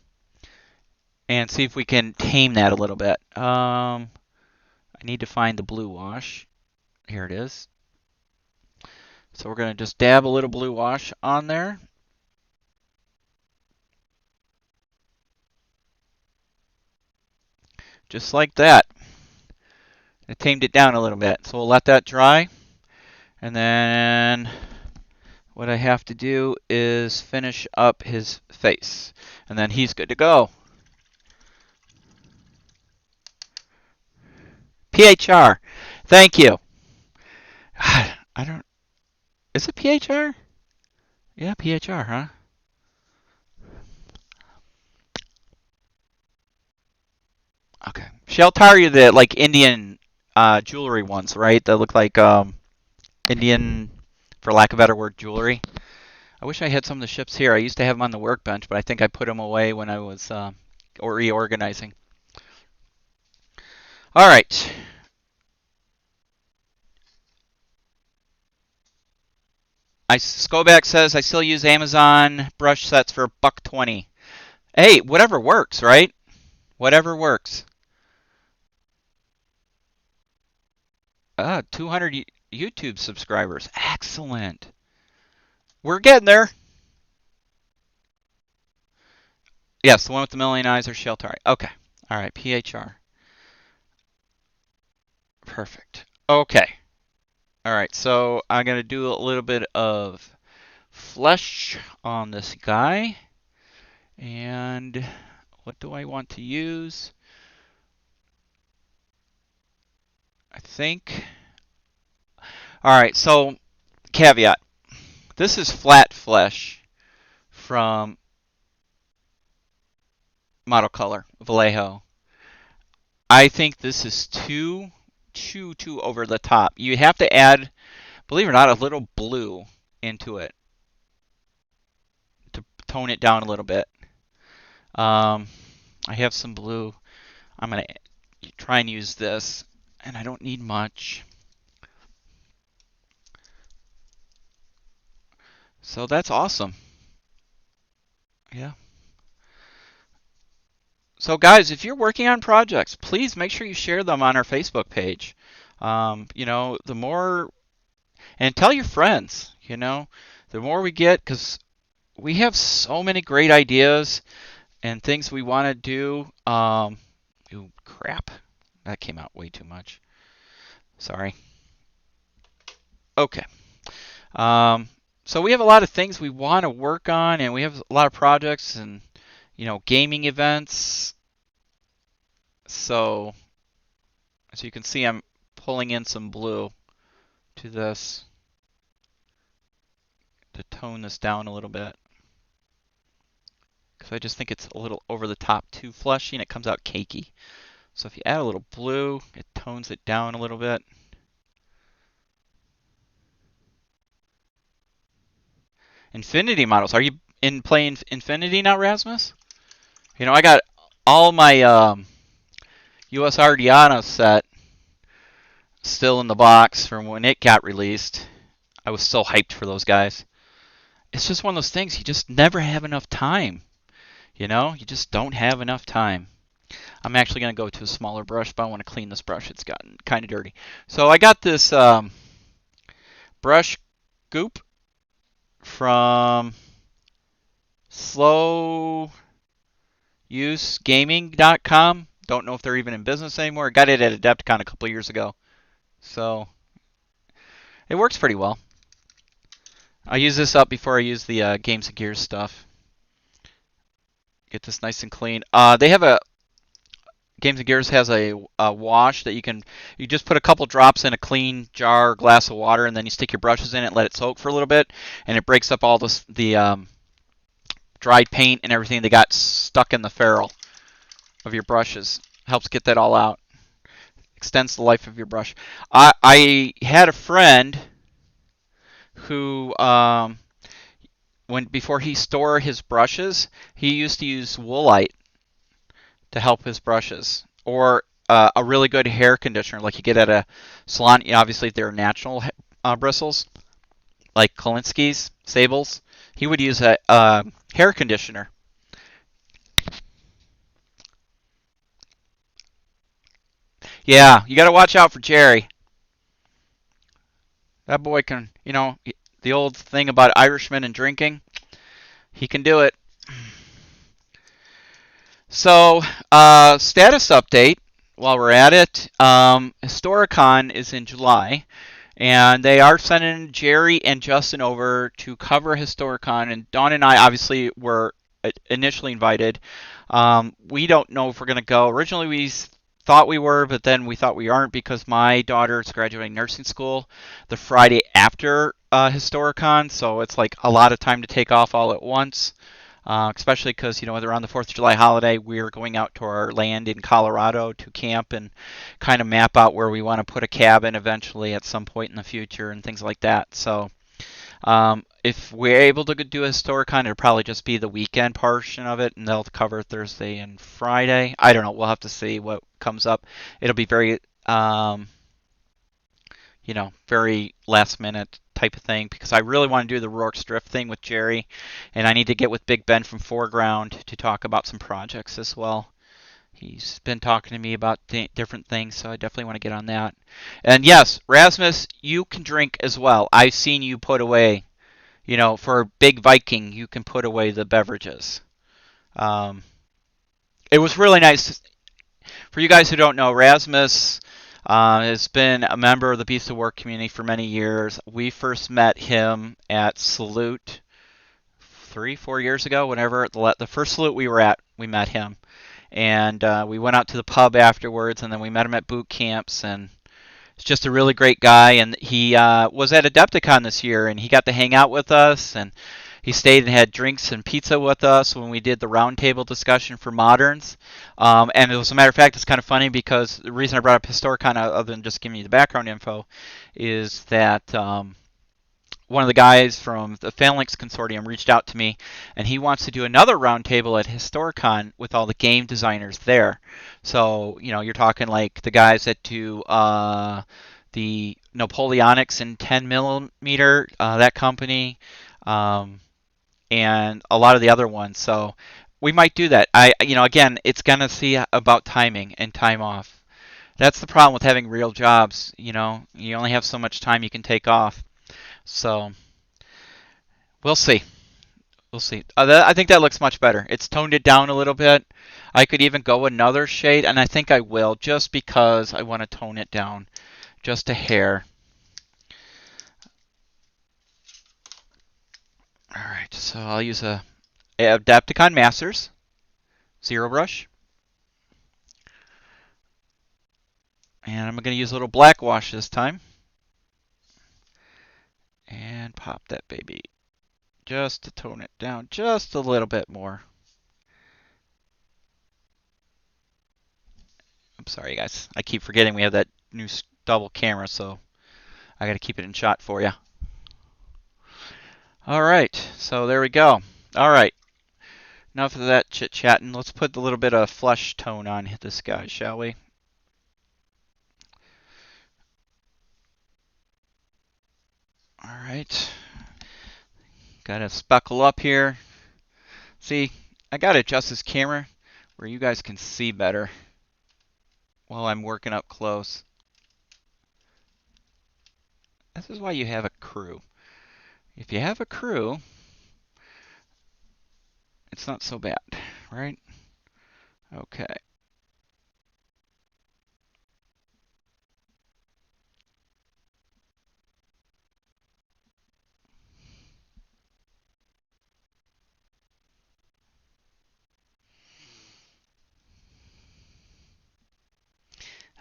and see if we can tame that a little bit. I need to find the blue wash. Here it is. So we're going to just dab a little blue wash on there. Just like that. I tamed it down a little bit. So we'll let that dry. And then what I have to do is finish up his face. And then he's good to go. PHR. Thank you. I don't... Is it PHR? Yeah, PHR, huh? Okay. Sheltari are the like Indian jewelry ones, right? That look like Indian, for lack of a better word, jewelry. I wish I had some of the ships here. I used to have them on the workbench, but I think I put them away when I was reorganizing. All right. Skoback says I still use Amazon brush sets for $1.20. Hey, whatever works, right? Whatever works. 200 YouTube subscribers. Excellent. We're getting there. Yes, the one with the million eyes are Sheltari. Okay. All right, PHR. Perfect. Okay. All right, so I'm going to do a little bit of flesh on this guy. And what do I want to use? I think... All right, so caveat. This is flat flesh from Model Color, Vallejo. I think this is too over the top. You have to add, believe it or not, a little blue into it to tone it down a little bit. I have some blue. I'm going to try and use this, and I don't need much. So that's awesome. Yeah. So guys, if you're working on projects, please make sure you share them on our Facebook page. You know, the more, and tell your friends, you know, the more we get, because we have so many great ideas and things we want to do. Ooh, crap. That came out way too much. Sorry. Okay. So we have a lot of things we want to work on, and we have a lot of projects and, you know, gaming events. So as you can see, I'm pulling in some blue to this to tone this down a little bit. Because I just think it's a little over the top, too fleshy, and it comes out cakey. So if you add a little blue, it tones it down a little bit. Infinity models. Are you playing Infinity now, Rasmus? You know, I got all my USR Diana set still in the box from when it got released. I was so hyped for those guys. It's just one of those things, you just never have enough time. You know, you just don't have enough time. I'm actually going to go to a smaller brush, but I want to clean this brush. It's gotten kind of dirty. So I got this brush goop from Slow usegaming.com. Don't know if they're even in business anymore. Got it at Adepticon a couple of years ago. So it works pretty well. I use this up before I use the Games and Gears stuff. Get this nice and clean. They have a Games and Gears has a wash that you just put a couple drops in a clean jar or glass of water, and then you stick your brushes in it, let it soak for a little bit, and it breaks up all the dried paint and everything that got stuck in the ferrule of your brushes. Helps get that all out. Extends the life of your brush. I had a friend who before he stored his brushes, he used to use Woolite to help his brushes, or a really good hair conditioner like you get at a salon. Obviously, they're natural bristles, like Kolinsky's, Sable's. He would use a hair conditioner. Yeah, you got to watch out for Jerry. That boy can, the old thing about Irishmen and drinking, he can do it. So, status update while we're at it. Historicon is in July, and they are sending Jerry and Justin over to cover Historicon, and Dawn and I obviously were initially invited. We don't know if we're going to go. Originally, we thought we were, but then we thought we aren't because my daughter's graduating nursing school the Friday after Historicon, so it's like a lot of time to take off all at once. Especially because, around the 4th of July holiday, we're going out to our land in Colorado to camp and kind of map out where we want to put a cabin eventually at some point in the future and things like that. So if we're able to do a Historicon, it'll probably just be the weekend portion of it, and they'll cover Thursday and Friday. I don't know. We'll have to see what comes up. It'll be very, very last minute type of thing because I really want to do the Rourke's Drift thing with Jerry, and I need to get with Big Ben from Foreground to talk about some projects as well. He's been talking to me about different things, so I definitely want to get on that. And yes, Rasmus, you can drink as well. I've seen you put away, for Big Viking, you can put away the beverages. It was really nice. For you guys who don't know, Rasmus has been a member of the Beast of War community for many years. We first met him at Salute 3-4 years ago. Whenever the first Salute we were at, we met him, and we went out to the pub afterwards, and then we met him at boot camps. And he's just a really great guy. And he was at Adepticon this year, and he got to hang out with us, and he stayed and had drinks and pizza with us when we did the roundtable discussion for Moderns. And as a matter of fact, it's kind of funny because the reason I brought up Historicon, other than just giving you the background info, is that one of the guys from the Phalanx Consortium reached out to me, and he wants to do another roundtable at Historicon with all the game designers there. So, you're talking like the guys that do the Napoleonics in 10 millimeter, that company, and a lot of the other ones. So we might do that. Again, it's gonna see about timing and time off. That's the problem with having real jobs. You only have so much time you can take off. So we'll see. We'll see. I think that looks much better. It's toned it down a little bit. I could even go another shade, and I think I will, just because I want to tone it down just a hair. All right, so I'll use a Adepticon Masters Zero Brush. And I'm going to use a little black wash this time. And pop that baby just to tone it down just a little bit more. I'm sorry, guys. I keep forgetting we have that new double camera, so I got to keep it in shot for you. All right, so there we go. All right, enough of that chit-chatting. Let's put a little bit of flesh tone on this guy, shall we? All right. Got to speckle up here. See, I got to adjust this camera where you guys can see better while I'm working up close. This is why you have a crew. If you have a crew, it's not so bad, right? Okay.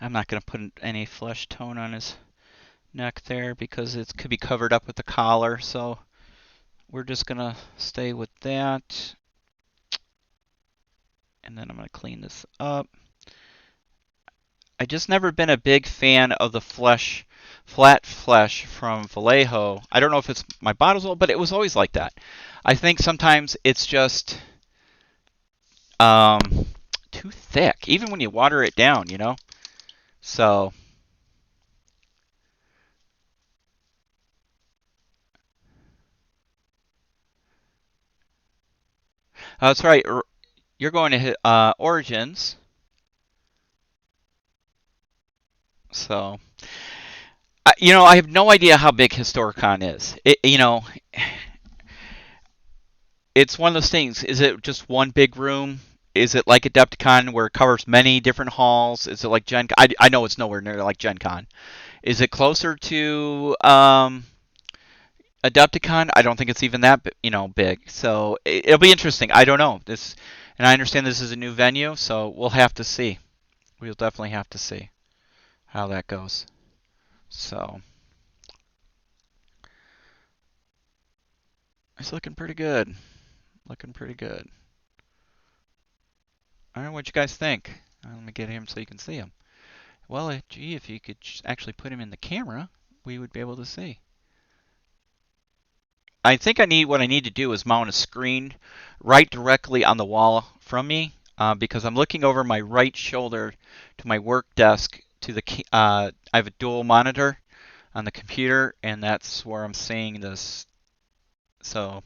I'm not going to put any flesh tone on his neck there because it could be covered up with the collar. So we're just going to stay with that. And then I'm going to clean this up. I just never been a big fan of the flat flesh from Vallejo. I don't know if it's my bottle's old, but it was always like that. I think sometimes it's just um, too thick, even when you water it down, you know? So, that's right. You're going to hit Origins. So, I have no idea how big Historicon is. It's one of those things. Is it just one big room? Is it like Adepticon where it covers many different halls? Is it like Gen Con? I know it's nowhere near like Gen Con. Is it closer to Adepticon? I don't think it's even that big. So it'll be interesting. I don't know this, and I understand this is a new venue, so we'll have to see. We'll definitely have to see how that goes. So it's looking pretty good. Looking pretty good. I don't know what you guys think. Let me get him so you can see him. Well, gee, if you could actually put him in the camera, we would be able to see. I think what I need to do is mount a screen right directly on the wall from me because I'm looking over my right shoulder to my work desk to I have a dual monitor on the computer, and that's where I'm seeing this. So,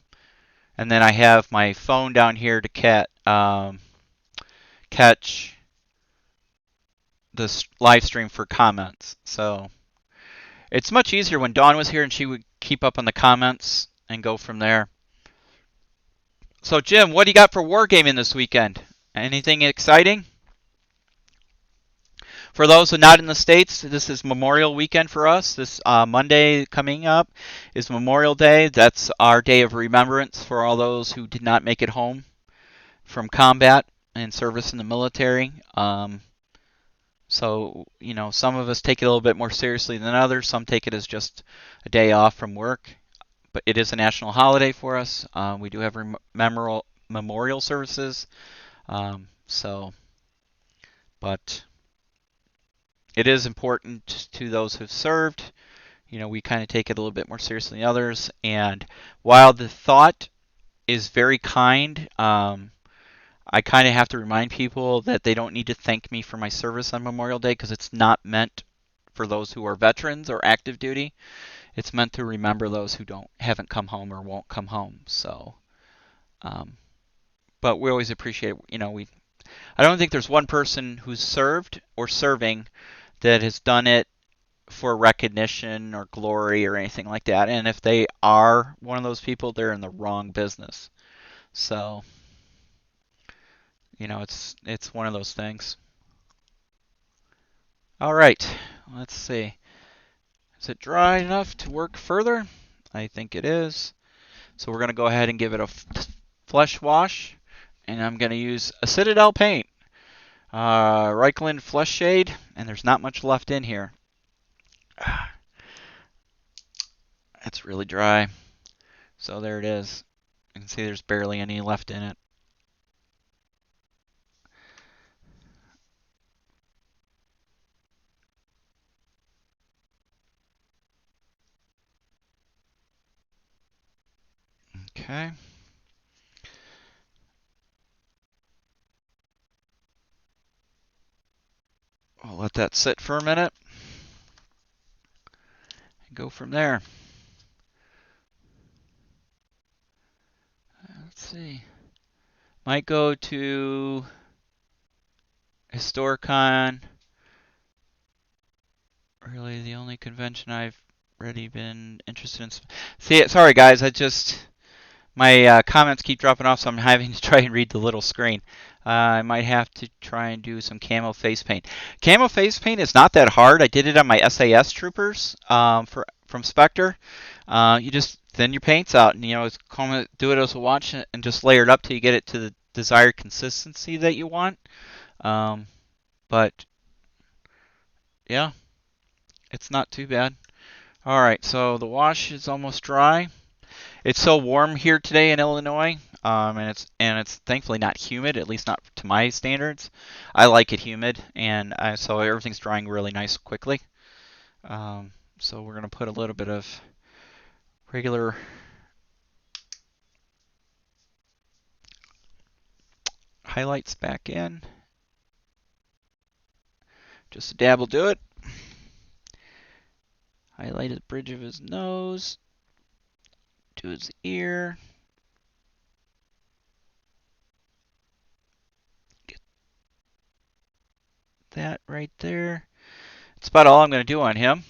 and then I have my phone down here to catch the live stream for comments. So it's much easier when Dawn was here and she would keep up on the comments and go from there. So Jim, what do you got for Wargaming this weekend? Anything exciting? For those who are not in the States, this is Memorial Weekend for us. This Monday coming up is Memorial Day. That's our day of remembrance for all those who did not make it home from combat and service in the military. So, some of us take it a little bit more seriously than others. Some take it as just a day off from work. But it is a national holiday for us. We do have memorial services. But it is important to those who've served. We kind of take it a little bit more seriously than others. And while the thought is very kind, I kind of have to remind people that they don't need to thank me for my service on Memorial Day because it's not meant for those who are veterans or active duty. It's meant to remember those who haven't come home or won't come home. So, but we always appreciate, I don't think there's one person who's served or serving that has done it for recognition or glory or anything like that. And if they are one of those people, they're in the wrong business. So, it's one of those things. All right, let's see. Is it dry enough to work further? I think it is. So we're going to go ahead and give it a flesh wash. And I'm going to use a Citadel paint. Reikland Flesh Shade. And there's not much left in here. It's really dry. So there it is. You can see there's barely any left in it. Okay. I'll let that sit for a minute and go from there. Let's see. Might go to Historicon. Really the only convention I've really been interested in. See, sorry guys, My comments keep dropping off, so I'm having to try and read the little screen. I might have to try and do some camo face paint. Camo face paint is not that hard. I did it on my SAS troopers from Spectre. You just thin your paints out, and do it as a watch, and just layer it up till you get it to the desired consistency that you want. But yeah, it's not too bad. All right, so the wash is almost dry. It's so warm here today in Illinois, and it's thankfully not humid, at least not to my standards. I like it humid, and so everything's drying really nice quickly. So we're gonna put a little bit of regular highlights back in. Just a dab will do it. Highlight the bridge of his nose, to his ear. Get that right there. That's about all I'm going to do on him.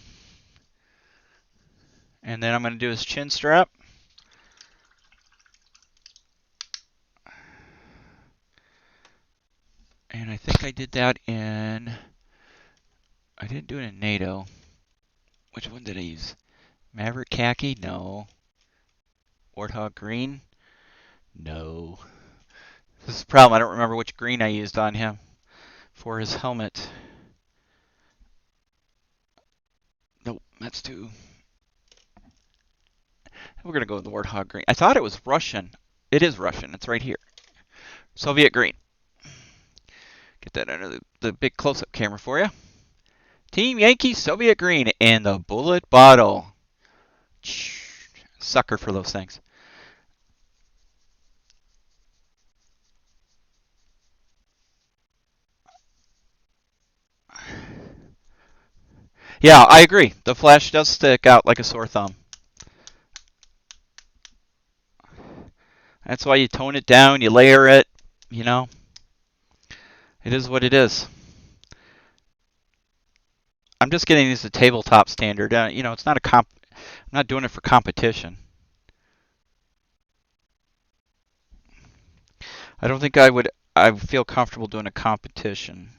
And then I'm going to do his chin strap. And I think I did that in... I didn't do it in NATO. Which one did I use? Maverick Khaki? No. Warthog Green? No. This is the problem. I don't remember which green I used on him for his helmet. Nope, that's too... We're going to go with the Warthog Green. I thought it was Russian. It is Russian. It's right here. Soviet Green. Get that under the big close-up camera for you. Team Yankee Soviet Green and the bullet bottle. Sucker for those things. Yeah, I agree. The flash does stick out like a sore thumb. That's why you tone it down, you layer it, you know. It is what it is. I'm just getting these to tabletop standard. It's not I'm not doing it for competition. I don't think I feel comfortable doing a competition.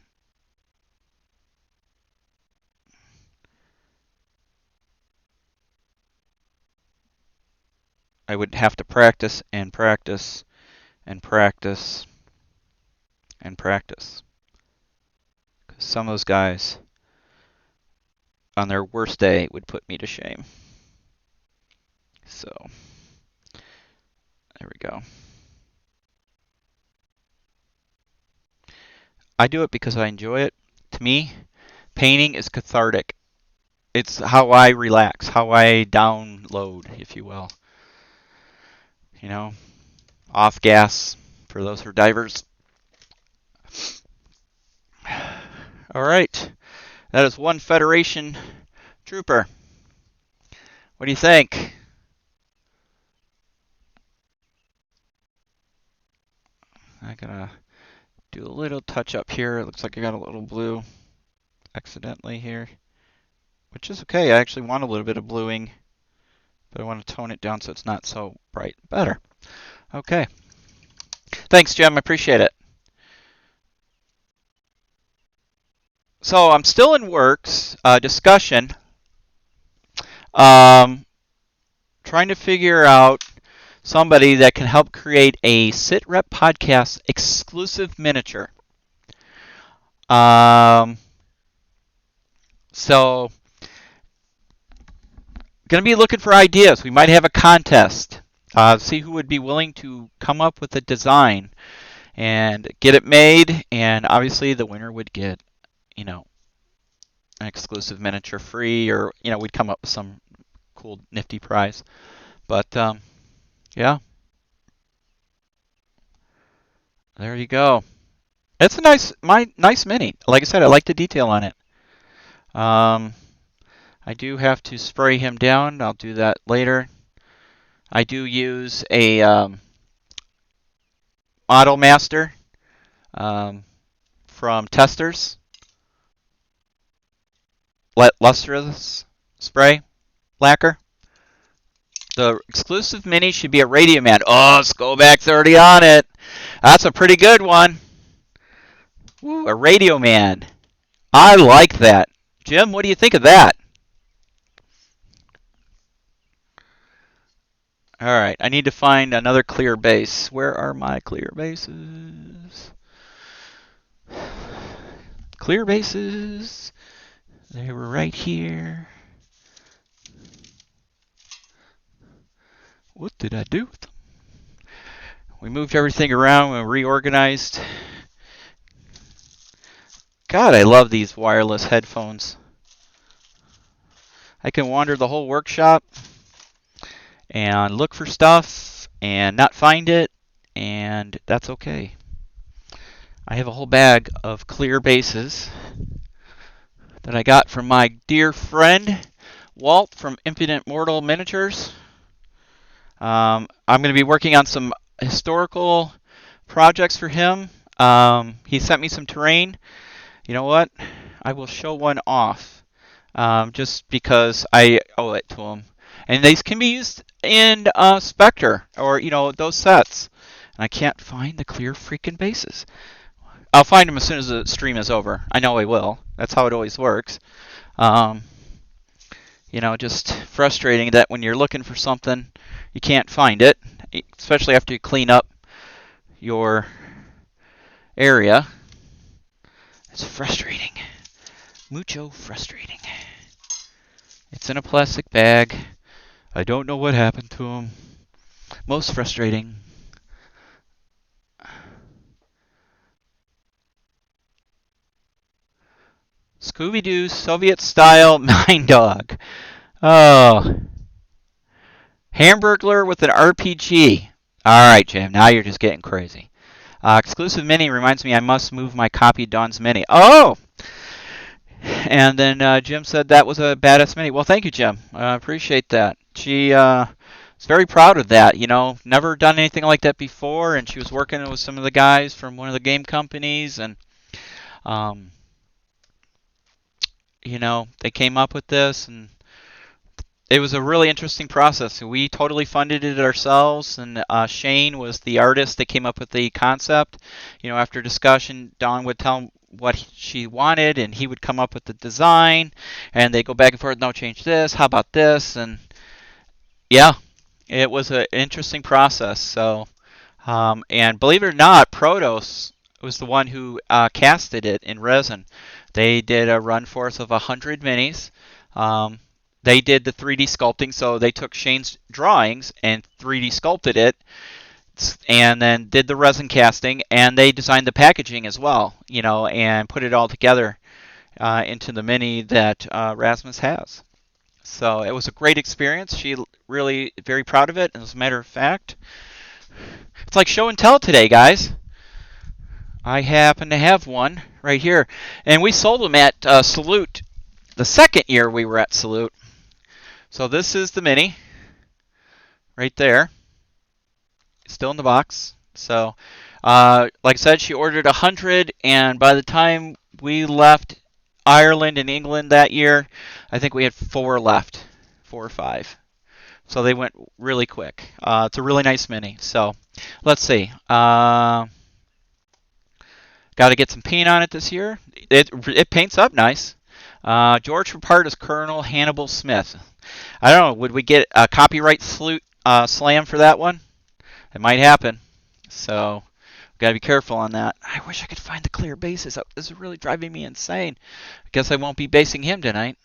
I would have to practice and practice and practice and practice. Because some of those guys, on their worst day, would put me to shame. So, there we go. I do it because I enjoy it. To me, painting is cathartic. It's how I relax, how I download, if you will. Off gas for those who are divers. All right. That is one Federation trooper. What do you think? I'm gonna do a little touch up here. It looks like I got a little blue accidentally here, which is okay. I actually want a little bit of bluing, but I want to tone it down so it's not so bright. Better. Okay. Thanks, Jim. I appreciate it. So I'm still in works discussion, trying to figure out somebody that can help create a SitRep podcast exclusive miniature. So, going to be looking for ideas. We might have a contest. See who would be willing to come up with a design and get it made. And obviously, the winner would get, an exclusive miniature free, or we'd come up with some cool, nifty prize. But yeah, there you go. It's a nice mini. Like I said, I like the detail on it. I do have to spray him down. I'll do that later. I do use a Model Master from Testors. Lustrous spray lacquer. The exclusive mini should be a Radioman. Oh, Skobac's already on it. That's a pretty good one. Ooh, a Radioman. I like that. Jim, what do you think of that? All right, I need to find another clear base. Where are my clear bases? Clear bases. They were right here. What did I do with them? We moved everything around and reorganized. God, I love these wireless headphones. I can wander the whole workshop and look for stuff and not find it, and that's okay. I have a whole bag of clear bases that I got from my dear friend Walt from Impudent Mortal Miniatures. I'm going to be working on some historical projects for him. He sent me some terrain. You know what? I will show one off just because I owe it to him. And these can be used in Spectre or, those sets. And I can't find the clear freaking bases. I'll find them as soon as the stream is over. I know I will. That's how it always works. Just frustrating that when you're looking for something, you can't find it, especially after you clean up your area. It's frustrating. Mucho frustrating. It's in a plastic bag. I don't know what happened to them. Most frustrating. Scooby-Doo Soviet-style mine dog. Oh. Hamburglar with an RPG. All right, Jim. Now you're just getting crazy. Exclusive mini reminds me I must move my copy of Dawn's mini. Oh! And then Jim said that was a badass mini. Well, thank you, Jim. I appreciate that. She is very proud of that. Never done anything like that before, and she was working with some of the guys from one of the game companies, and they came up with this, and it was a really interesting process. We totally funded it ourselves, and Shane was the artist that came up with the concept. After discussion, Dawn would tell him what she wanted, and he would come up with the design, and they go back and forth. No, change this. How about this? And yeah, it was an interesting process. So, and believe it or not, Protos was the one who casted it in resin. They did a run for us of 100 minis. They did the 3D sculpting, so they took Shane's drawings and 3D sculpted it, and then did the resin casting, and they designed the packaging as well, and put it all together into the mini that Rasmus has. So it was a great experience. She really very proud of it, and as a matter of fact, it's like show and tell today, guys. I happen to have one right here, and we sold them at Salute the second year we were at Salute. So this is the mini right there, still in the box. So like I said, she ordered 100, and by the time we left Ireland and England that year, I think we had 4 left, 4 or 5. So they went really quick. It's a really nice mini. So let's see. Got to get some paint on it this year. It paints up nice. George Repart is Colonel Hannibal Smith. I don't know. Would we get a copyright slam for that one? It might happen. So we've got to be careful on that. I wish I could find the clear bases. This is really driving me insane. I guess I won't be basing him tonight.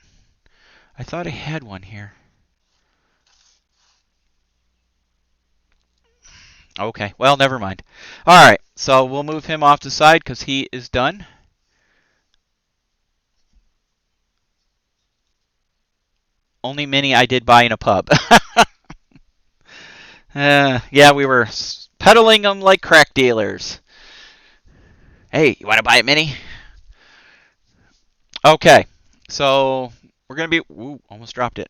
I thought I had one here. Okay, well, never mind. All right, so we'll move him off the side because he is done. Only mini I did buy in a pub. Yeah, we were peddling them like crack dealers. Hey, you want to buy a mini? Okay, so we're going to be... Ooh, almost dropped it.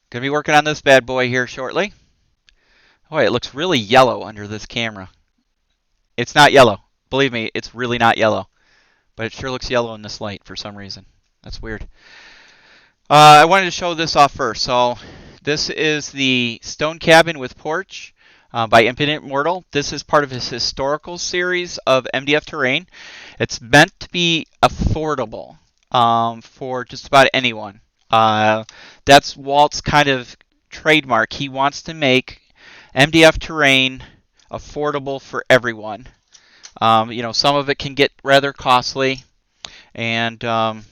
Going to be working on this bad boy here shortly. Oh, it looks really yellow under this camera. It's not yellow. Believe me, it's really not yellow. But it sure looks yellow in this light for some reason. That's weird. I wanted to show this off first. So This is the Stone Cabin with Porch by Infinite Mortal. This is part of his historical series of MDF terrain. It's meant to be affordable for just about anyone. That's Walt's kind of trademark. He wants to make MDF terrain affordable for everyone. Some of it can get rather costly, and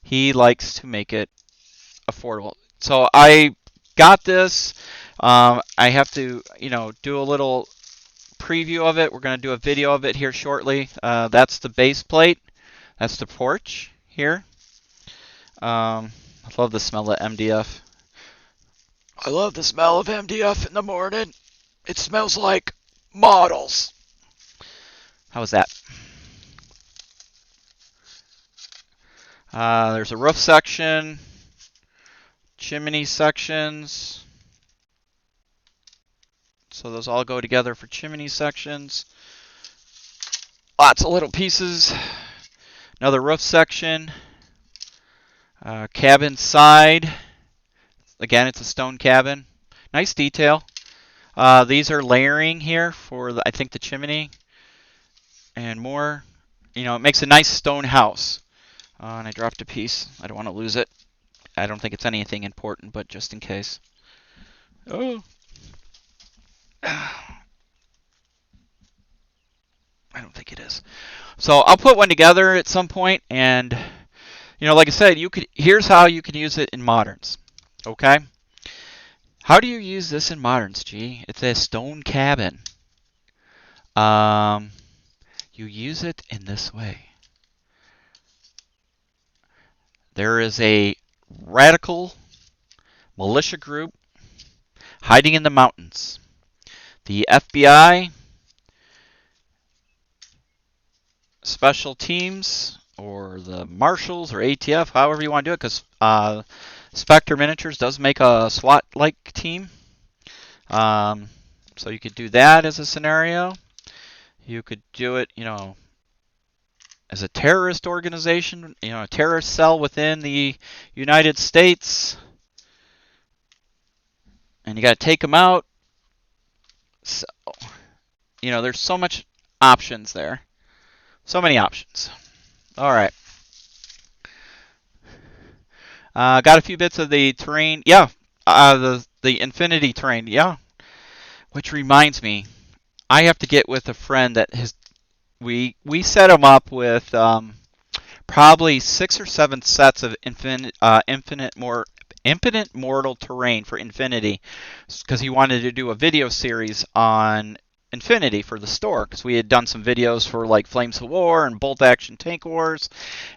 he likes to make it affordable. So I got this. I have to, do a little preview of it. We're going to do a video of it here shortly. That's the base plate. That's the porch here. I love the smell of MDF. I love the smell of MDF in the morning. It smells like models. How was that? There's a roof section, chimney sections. So those all go together for chimney sections. Lots of little pieces. Another roof section. Cabin side. Again, it's a stone cabin. Nice detail. These are layering here for, I think, the chimney and more. It makes a nice stone house. And I dropped a piece. I don't want to lose it. I don't think it's anything important, but just in case. Oh. I don't think it is. So I'll put one together at some point, and like I said, here's how you can use it in Moderns. Okay? How do you use this in Moderns, G? It's a stone cabin. You use it in this way. There is a radical militia group hiding in the mountains. The FBI, special teams, or the marshals, or ATF, however you want to do it, because Spectre Miniatures does make a SWAT-like team. So you could do that as a scenario. You could do it, as a terrorist organization, a terrorist cell within the United States. And you got to take them out. So, there's so much options there. So many options. All right. Got a few bits of the terrain. Yeah, the Infinity terrain. Yeah. Which reminds me, I have to get with a friend that we set him up with probably 6 or 7 sets of infinite mortal terrain for Infinity, because he wanted to do a video series on Infinity for the store, because we had done some videos for like Flames of War and Bolt Action Tank Wars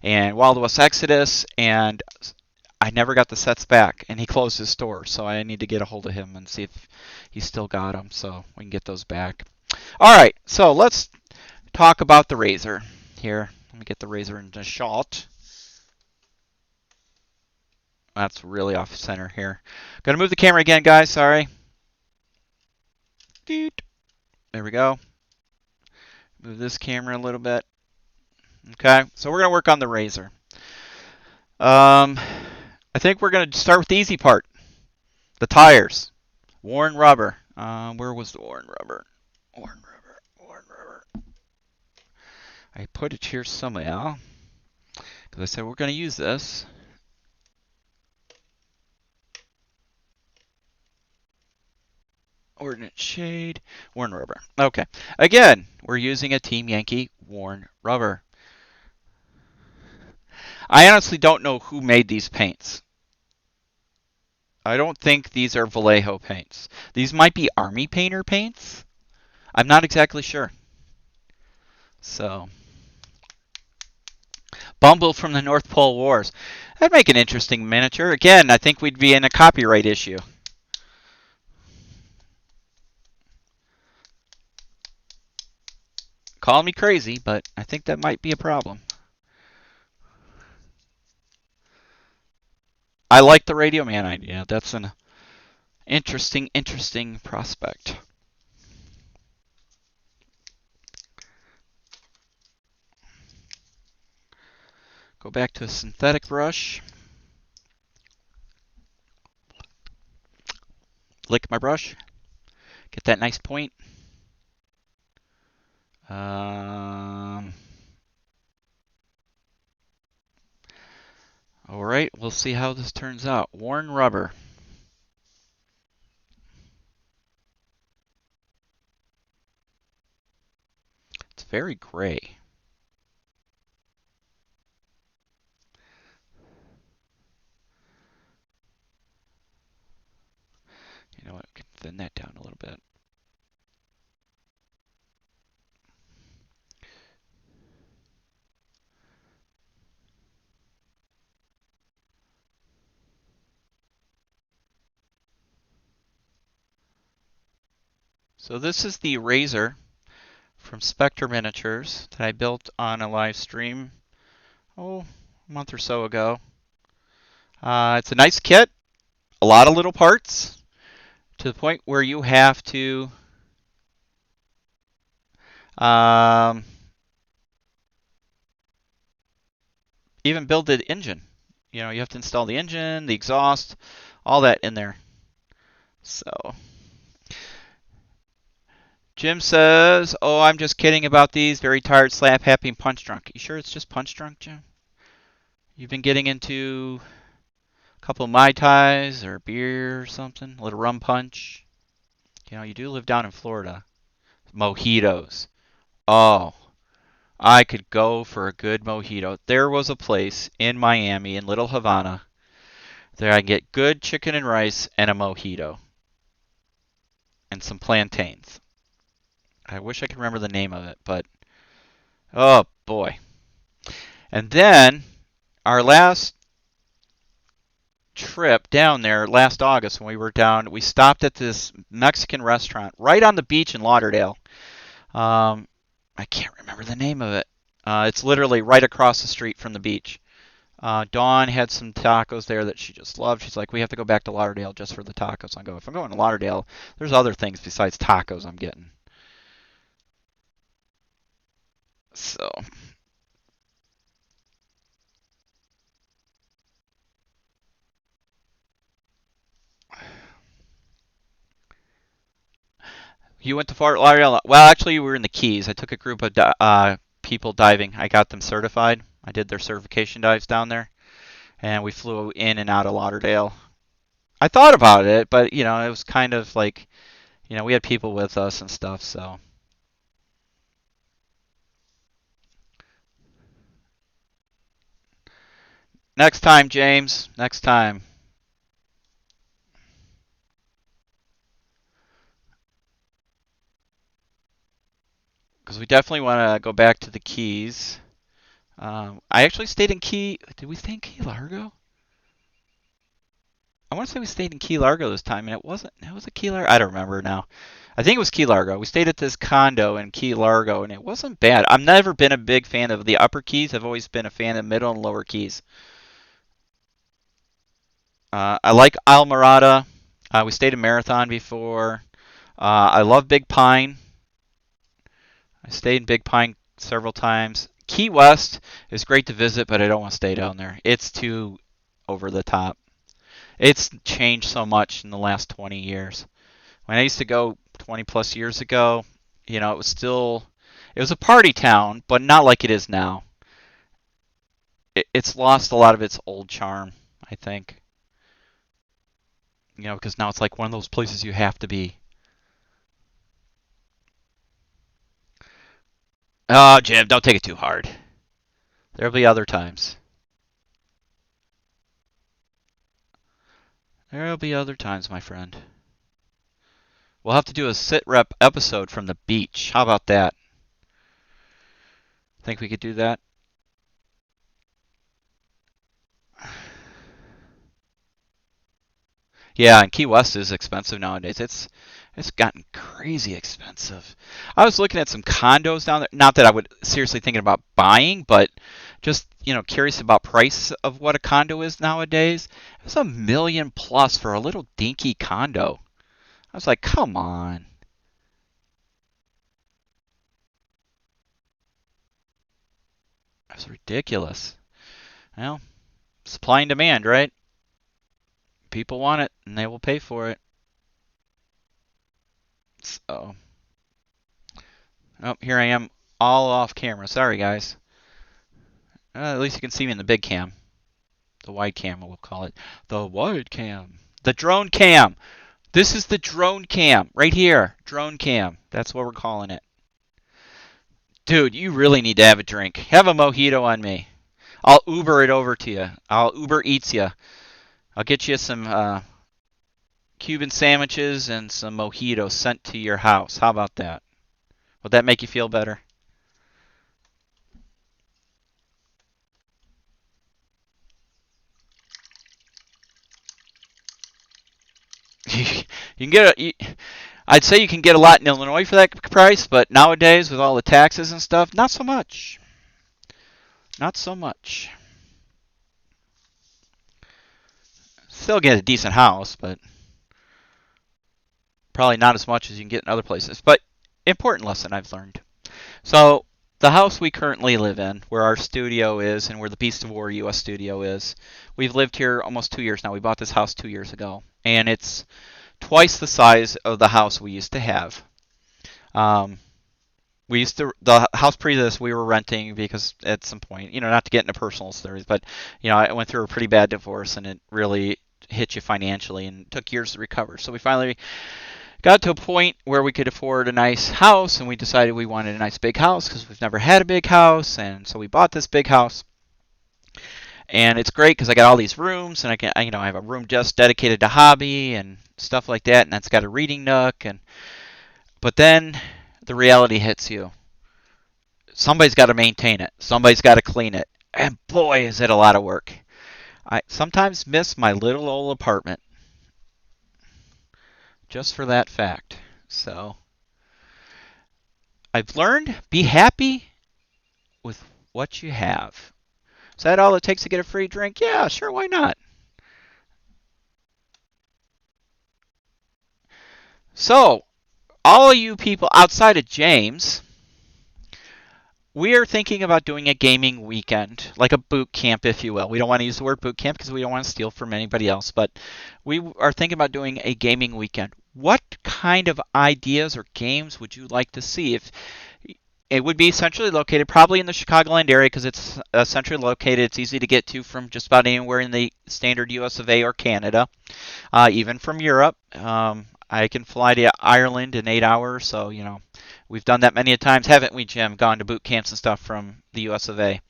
and Wild West Exodus, and I never got the sets back, and he closed his store, so I need to get a hold of him and see if he still got them, so we can get those back. All right, so let's talk about the Razor here. Let me get the Razor into shot. That's really off center here. Gonna move the camera again, guys. Sorry. There we go. Move this camera a little bit. Okay, so we're gonna work on the Razor. I think we're gonna start with the easy part. The tires. Worn rubber. Where was the worn rubber? Worn rubber. Worn rubber. I put it here somewhere because I said we're gonna use this. Ordnance shade, worn rubber. Okay. Again, we're using a Team Yankee worn rubber. I honestly don't know who made these paints. I don't think these are Vallejo paints. These might be Army Painter paints. I'm not exactly sure. So, Bumble from the North Pole Wars. That'd make an interesting miniature. Again, I think we'd be in a copyright issue. Call me crazy, but I think that might be a problem. I like the Radio Man idea. That's an interesting prospect. Go back to a synthetic brush. lick my brush, get that nice point. All right, we'll see how this turns out. Worn rubber. It's very gray. You know what? I can thin that down a little bit. So this is the razor from Spectre Miniatures that I built on a live stream, a month or so ago. It's a nice kit, a lot of little parts, to the point where you have to um, even build the engine. You know, you have to install the engine, the exhaust, all that in there. So Jim says, "Oh, I'm just kidding about these. Very tired, slap happy, and punch drunk." You sure it's just punch drunk, Jim? You've been getting into a couple of Mai Tais or beer or something? A little rum punch? You know, you do live down in Florida. Mojitos. Oh, I could go for a good mojito. There was a place in Miami, in Little Havana, there I can get good chicken and rice and a mojito and some plantains. I wish I could remember the name of it, but oh boy. And then our last trip down there last August when we were down, we stopped at this Mexican restaurant right on the beach in Lauderdale. Um, I can't remember the name of it. It's literally right across the street from the beach. Dawn had some tacos there that she just loved. She's like, we have to go back to Lauderdale just for the tacos. I go, if I'm going to Lauderdale, there's other things besides tacos I'm getting. So you went to Fort Lauderdale? Well, actually, we were in the Keys. I took a group of people diving. I got them certified. I did their certification dives down there, and we flew in and out of Lauderdale. I thought about it, but you know, it was kind of like, you know, we had people with us and stuff, so. Next time, James. Next time. Because we definitely want to go back to the Keys. I actually stayed in Key. Did we stay in Key Largo? I want to say we stayed in Key Largo this time, and it wasn't. It was a Key Largo. I don't remember now. I think it was Key Largo. We stayed at this condo in Key Largo, and it wasn't bad. I've never been a big fan of the upper Keys. I've always been a fan of middle and lower Keys. I like Isle Morada. We stayed in Marathon before. I love Big Pine. I stayed in Big Pine several times. Key West is great to visit, but I don't want to stay down there. It's too over the top. It's changed so much in the last 20 years. When I used to go 20 plus years ago, you know, it was a party town, but not like it is now. It's lost a lot of its old charm, I think. You know, because now it's like one of those places you have to be. Oh, Jim, don't take it too hard. There'll be other times. There'll be other times, my friend. We'll have to do a sit rep episode from the beach. How about that? Think we could do that? Yeah, and Key West is expensive nowadays. It's gotten crazy expensive. I was looking at some condos down there. Not that I would seriously thinking about buying, but just curious about price of what a condo is nowadays. It was $1 million plus for a little dinky condo. I was like, come on. That's ridiculous. Well, supply and demand, right? People want it, and they will pay for it. So, oh, here I am all off camera. Sorry, guys. At least you can see me in the big cam. The wide cam, we'll call it. The wide cam. The drone cam. This is the drone cam right here. Drone cam. That's what we're calling it. Dude, you really need to have a drink. Have a mojito on me. I'll Uber it over to you. I'll Uber Eats you. I'll get you some Cuban sandwiches and some mojitos sent to your house. How about that? Would that make you feel better? You can get I'd say you can get a lot in Illinois for that price, but nowadays with all the taxes and stuff, not so much. Not so much. Still get a decent house, but probably not as much as you can get in other places. But important lesson I've learned. So the house we currently live in, where our studio is and where the Beast of War US studio is, we've lived here almost 2 years now. We bought this house 2 years ago, and it's twice the size of the house we used to have. The house pre this we were renting because at some point, not to get into personal stories, but I went through a pretty bad divorce and it really hit you financially and took years to recover. So we finally got to a point where we could afford a nice house, and we decided we wanted a nice big house because we've never had a big house, and so we bought this big house. And it's great because I got all these rooms, and I have a room just dedicated to hobby and stuff like that, and it's got a reading nook. But then the reality hits you. Somebody's got to maintain it. Somebody's got to clean it, and boy, is it a lot of work. I sometimes miss my little old apartment just for that fact. So I've learned, be happy with what you have. Is that all it takes to get a free drink? Yeah, sure, why not? So, all of you people outside of James, we are thinking about doing a gaming weekend, like a boot camp, if you will. We don't want to use the word boot camp because we don't want to steal from anybody else, but we are thinking about doing a gaming weekend. What kind of ideas or games would you like to see? If it would be centrally located, probably in the Chicagoland area because it's centrally located. It's easy to get to from just about anywhere in the standard US of A or Canada, even from Europe. I can fly to Ireland in 8 hours, so we've done that many a times, haven't we, Jim? Gone to boot camps and stuff from the US of A.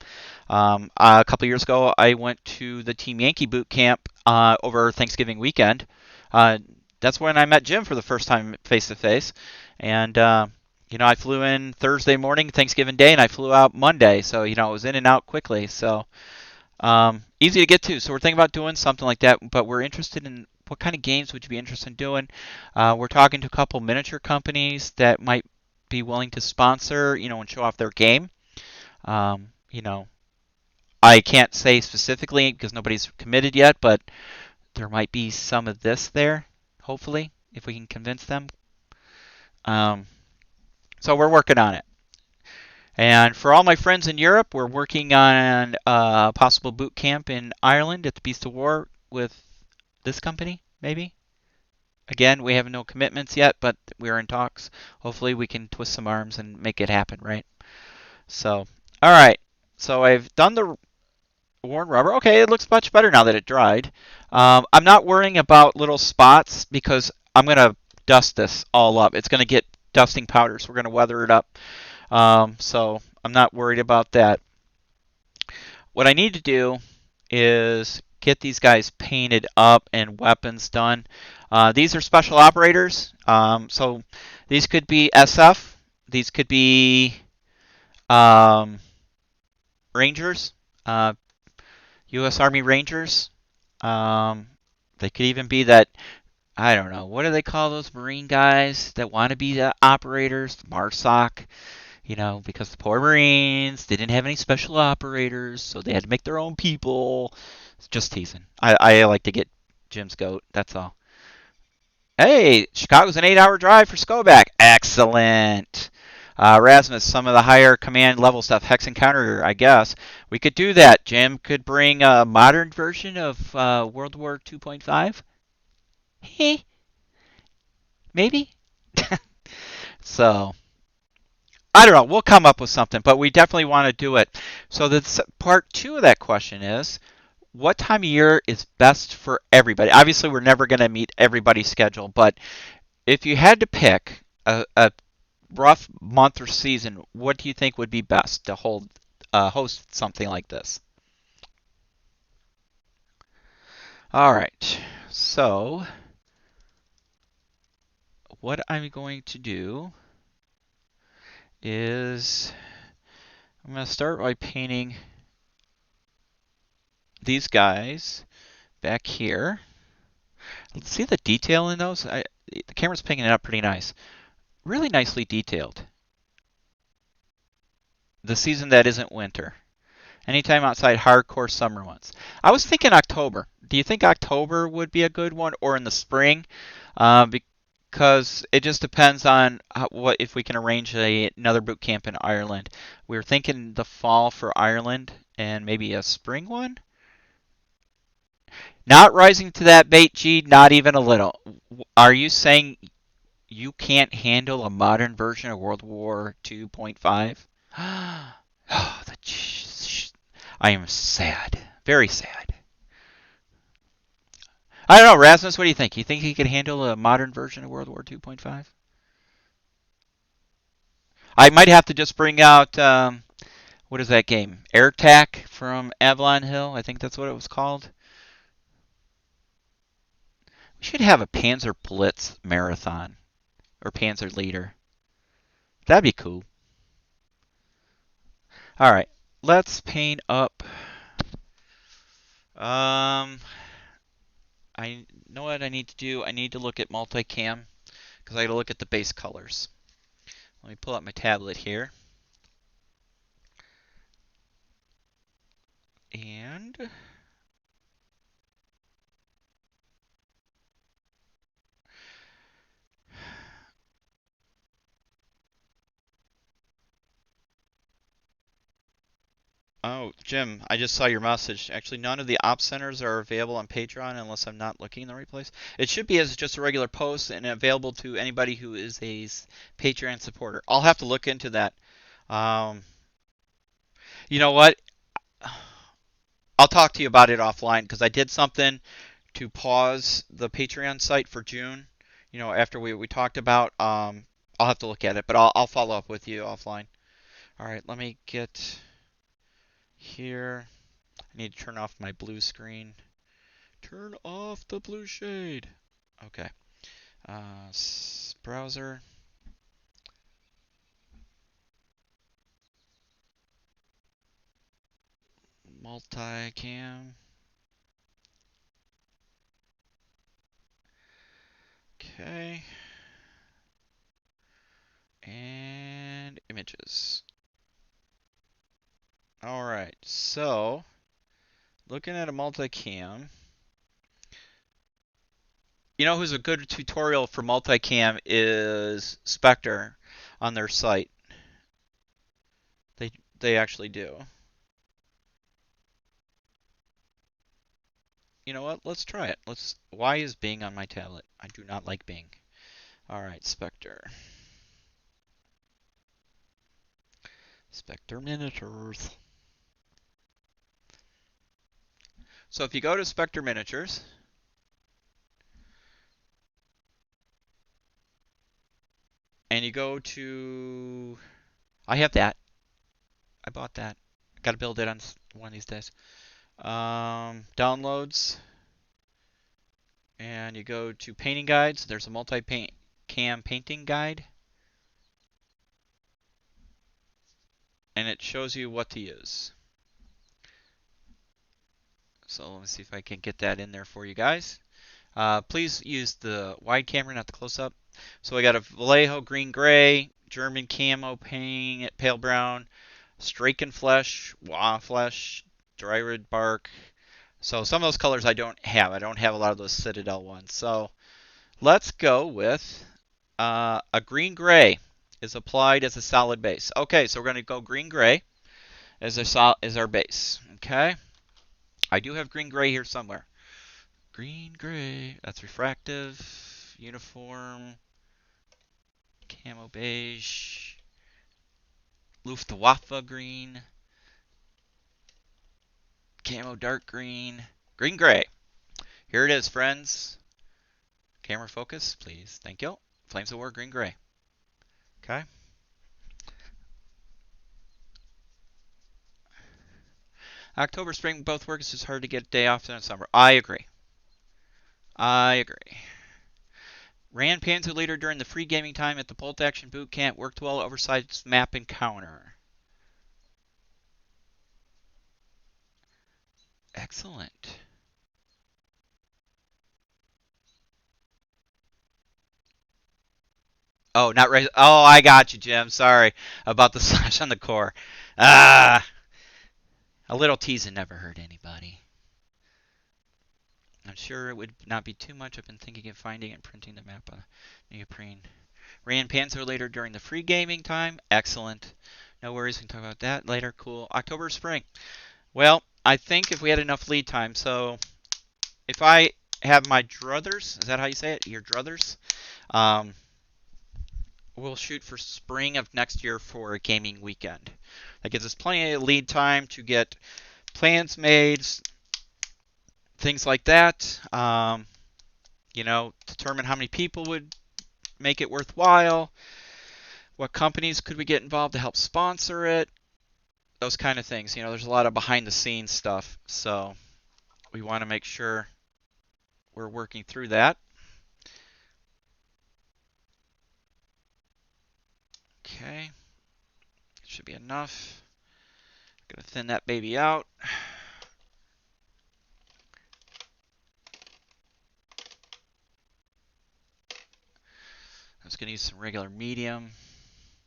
A couple years ago, I went to the Team Yankee boot camp over Thanksgiving weekend. That's when I met Jim for the first time face to face, and I flew in Thursday morning, Thanksgiving Day, and I flew out Monday, so it was in and out quickly. So easy to get to. So we're thinking about doing something like that, but we're interested in what kind of games would you be interested in doing. We're talking to a couple miniature companies that might be willing to sponsor, and show off their game. I can't say specifically because nobody's committed yet, but there might be some of this there, hopefully, if we can convince them. So we're working on it. And for all my friends in Europe, we're working on a possible boot camp in Ireland at the Beast of War with this company, maybe. Again, we have no commitments yet, but we're in talks. Hopefully we can twist some arms and make it happen, right? So, all right. So I've done the worn rubber. Okay, it looks much better now that it dried. I'm not worrying about little spots because I'm going to dust this all up. It's going to get dusting powder, so we're going to weather it up. So I'm not worried about that. What I need to do is get these guys painted up and weapons done. These are special operators. So these could be SF. These could be Rangers, U.S. Army Rangers. They could even be that, I don't know, what do they call those Marine guys that want to be the operators? MARSOC. Because the poor Marines, they didn't have any special operators, so they had to make their own people. Just teasing. I like to get Jim's goat, that's all. Hey, Chicago's an 8-hour drive for Skobac. Excellent. Rasmus, some of the higher command level stuff, Hex Encounter, I guess. We could do that. Jim could bring a modern version of World War 2.5. Maybe. So I don't know. We'll come up with something, but we definitely want to do it. So the part two of that question is, what time of year is best for everybody? Obviously, we're never going to meet everybody's schedule, but if you had to pick a rough month or season, what do you think would be best to host something like this? All right. So what I'm going to do is I'm going to start by painting these guys back here. Let's see the detail in those. The camera's picking it up pretty nice. Really nicely detailed. The season that isn't winter. Anytime outside hardcore summer months. I was thinking October. Do you think October would be a good one, or in the spring? Because it just depends on what if we can arrange another boot camp in Ireland. We were thinking the fall for Ireland and maybe a spring one. Not rising to that bait, G. Not even a little. Are you saying you can't handle a modern version of World War 2.5? Oh, I am sad. Very sad. I don't know, Rasmus, what do you think? You think he could handle a modern version of World War 2.5? I might have to just bring out, what is that game? AirTac from Avalon Hill? I think that's what it was called. We should have a Panzer Blitz marathon. Or Panzer Leader. That'd be cool. Alright, let's paint up. I know what I need to do. I need to look at multicam because I got to look at the base colors. Let me pull up my tablet here. And oh, Jim, I just saw your message. Actually, none of the op centers are available on Patreon unless I'm not looking in the right place. It should be as just a regular post and available to anybody who is a Patreon supporter. I'll have to look into that. Um, you know what? I'll talk to you about it offline because I did something to pause the Patreon site for June. You know, after we talked about. I'll have to look at it, but I'll follow up with you offline. All right, let me get here. I need to turn off my blue screen. Turn off the blue shade. Okay. Browser. Multicam. Okay. And images. All right. So, looking at a multicam. You know who's a good tutorial for multicam is Spectre on their site. They actually do. You know what? Let's try it. Why is Bing on my tablet? I do not like Bing. All right, Spectre. Spectre Miniatures. So if you go to Spectre Miniatures, and you go to, I have that. I bought that. Got to build it on one of these days. Downloads, and you go to painting guides. There's a multi-cam painting guide, and it shows you what to use. So let me see if I can get that in there for you guys. Please use the wide camera, not the close-up. So I got a Vallejo green gray, German camo paint, pale brown, Straken flesh, Wa flesh, dry red bark. So some of those colors I don't have. I don't have a lot of those Citadel ones. So let's go with a green gray is applied as a solid base. Okay, so we're going to go green gray as our base. Okay, I do have green gray here somewhere. Green gray. That's refractive, uniform, Camo beige. Luftwaffe green. Camo dark green. Green gray. Here it is, friends. Camera focus, please. Thank you. Flames of War, green gray. Okay. October, spring, both work. It's just hard to get a day off in summer. I agree. I agree. Ran Panzer Leader during the free gaming time at the Bolt Action Boot Camp. Worked well, oversized map encounter. Excellent. Oh, not right. Oh, I got you, Jim. Sorry about the slash on the core. Ah, a little teasing never hurt anybody. I'm sure it would not be too much. I've been thinking of finding and printing the map on neoprene. Ran Panzer Leader during the free gaming time. Excellent. No worries. We can talk about that later. Cool. October, spring. Well, I think if we had enough lead time, so if I have my druthers, is that how you say it? Your druthers? We'll shoot for spring of next year for a gaming weekend. That gives us plenty of lead time to get plans made, things like that. Determine how many people would make it worthwhile. What companies could we get involved to help sponsor it? Those kind of things. There's a lot of behind the scenes stuff. So we want to make sure we're working through that. Okay. Should be enough. Gonna thin that baby out. I was gonna use some regular medium,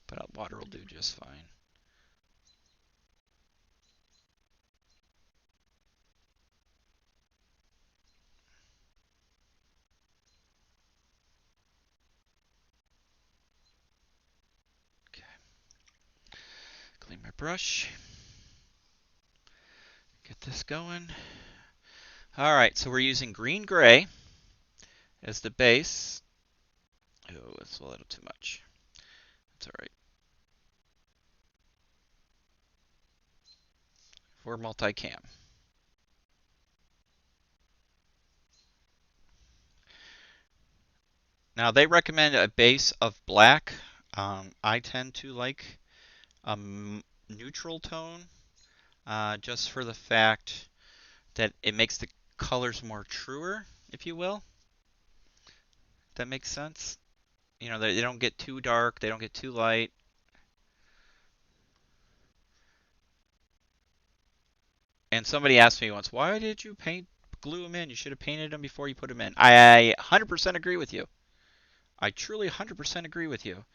but water will do just fine. Okay. Clean my brush. Get this going. All right, so we're using green gray as the base. Oh, it's a little too much. It's all right. For multicam. Now they recommend a base of black. I tend to like a neutral tone, just for the fact that it makes the colors more truer, if you will. That makes sense. They don't get too dark, they don't get too light. And somebody asked me once, why did you glue them in? You should have painted them before you put them in. I 100% agree with you. I truly 100% agree with you.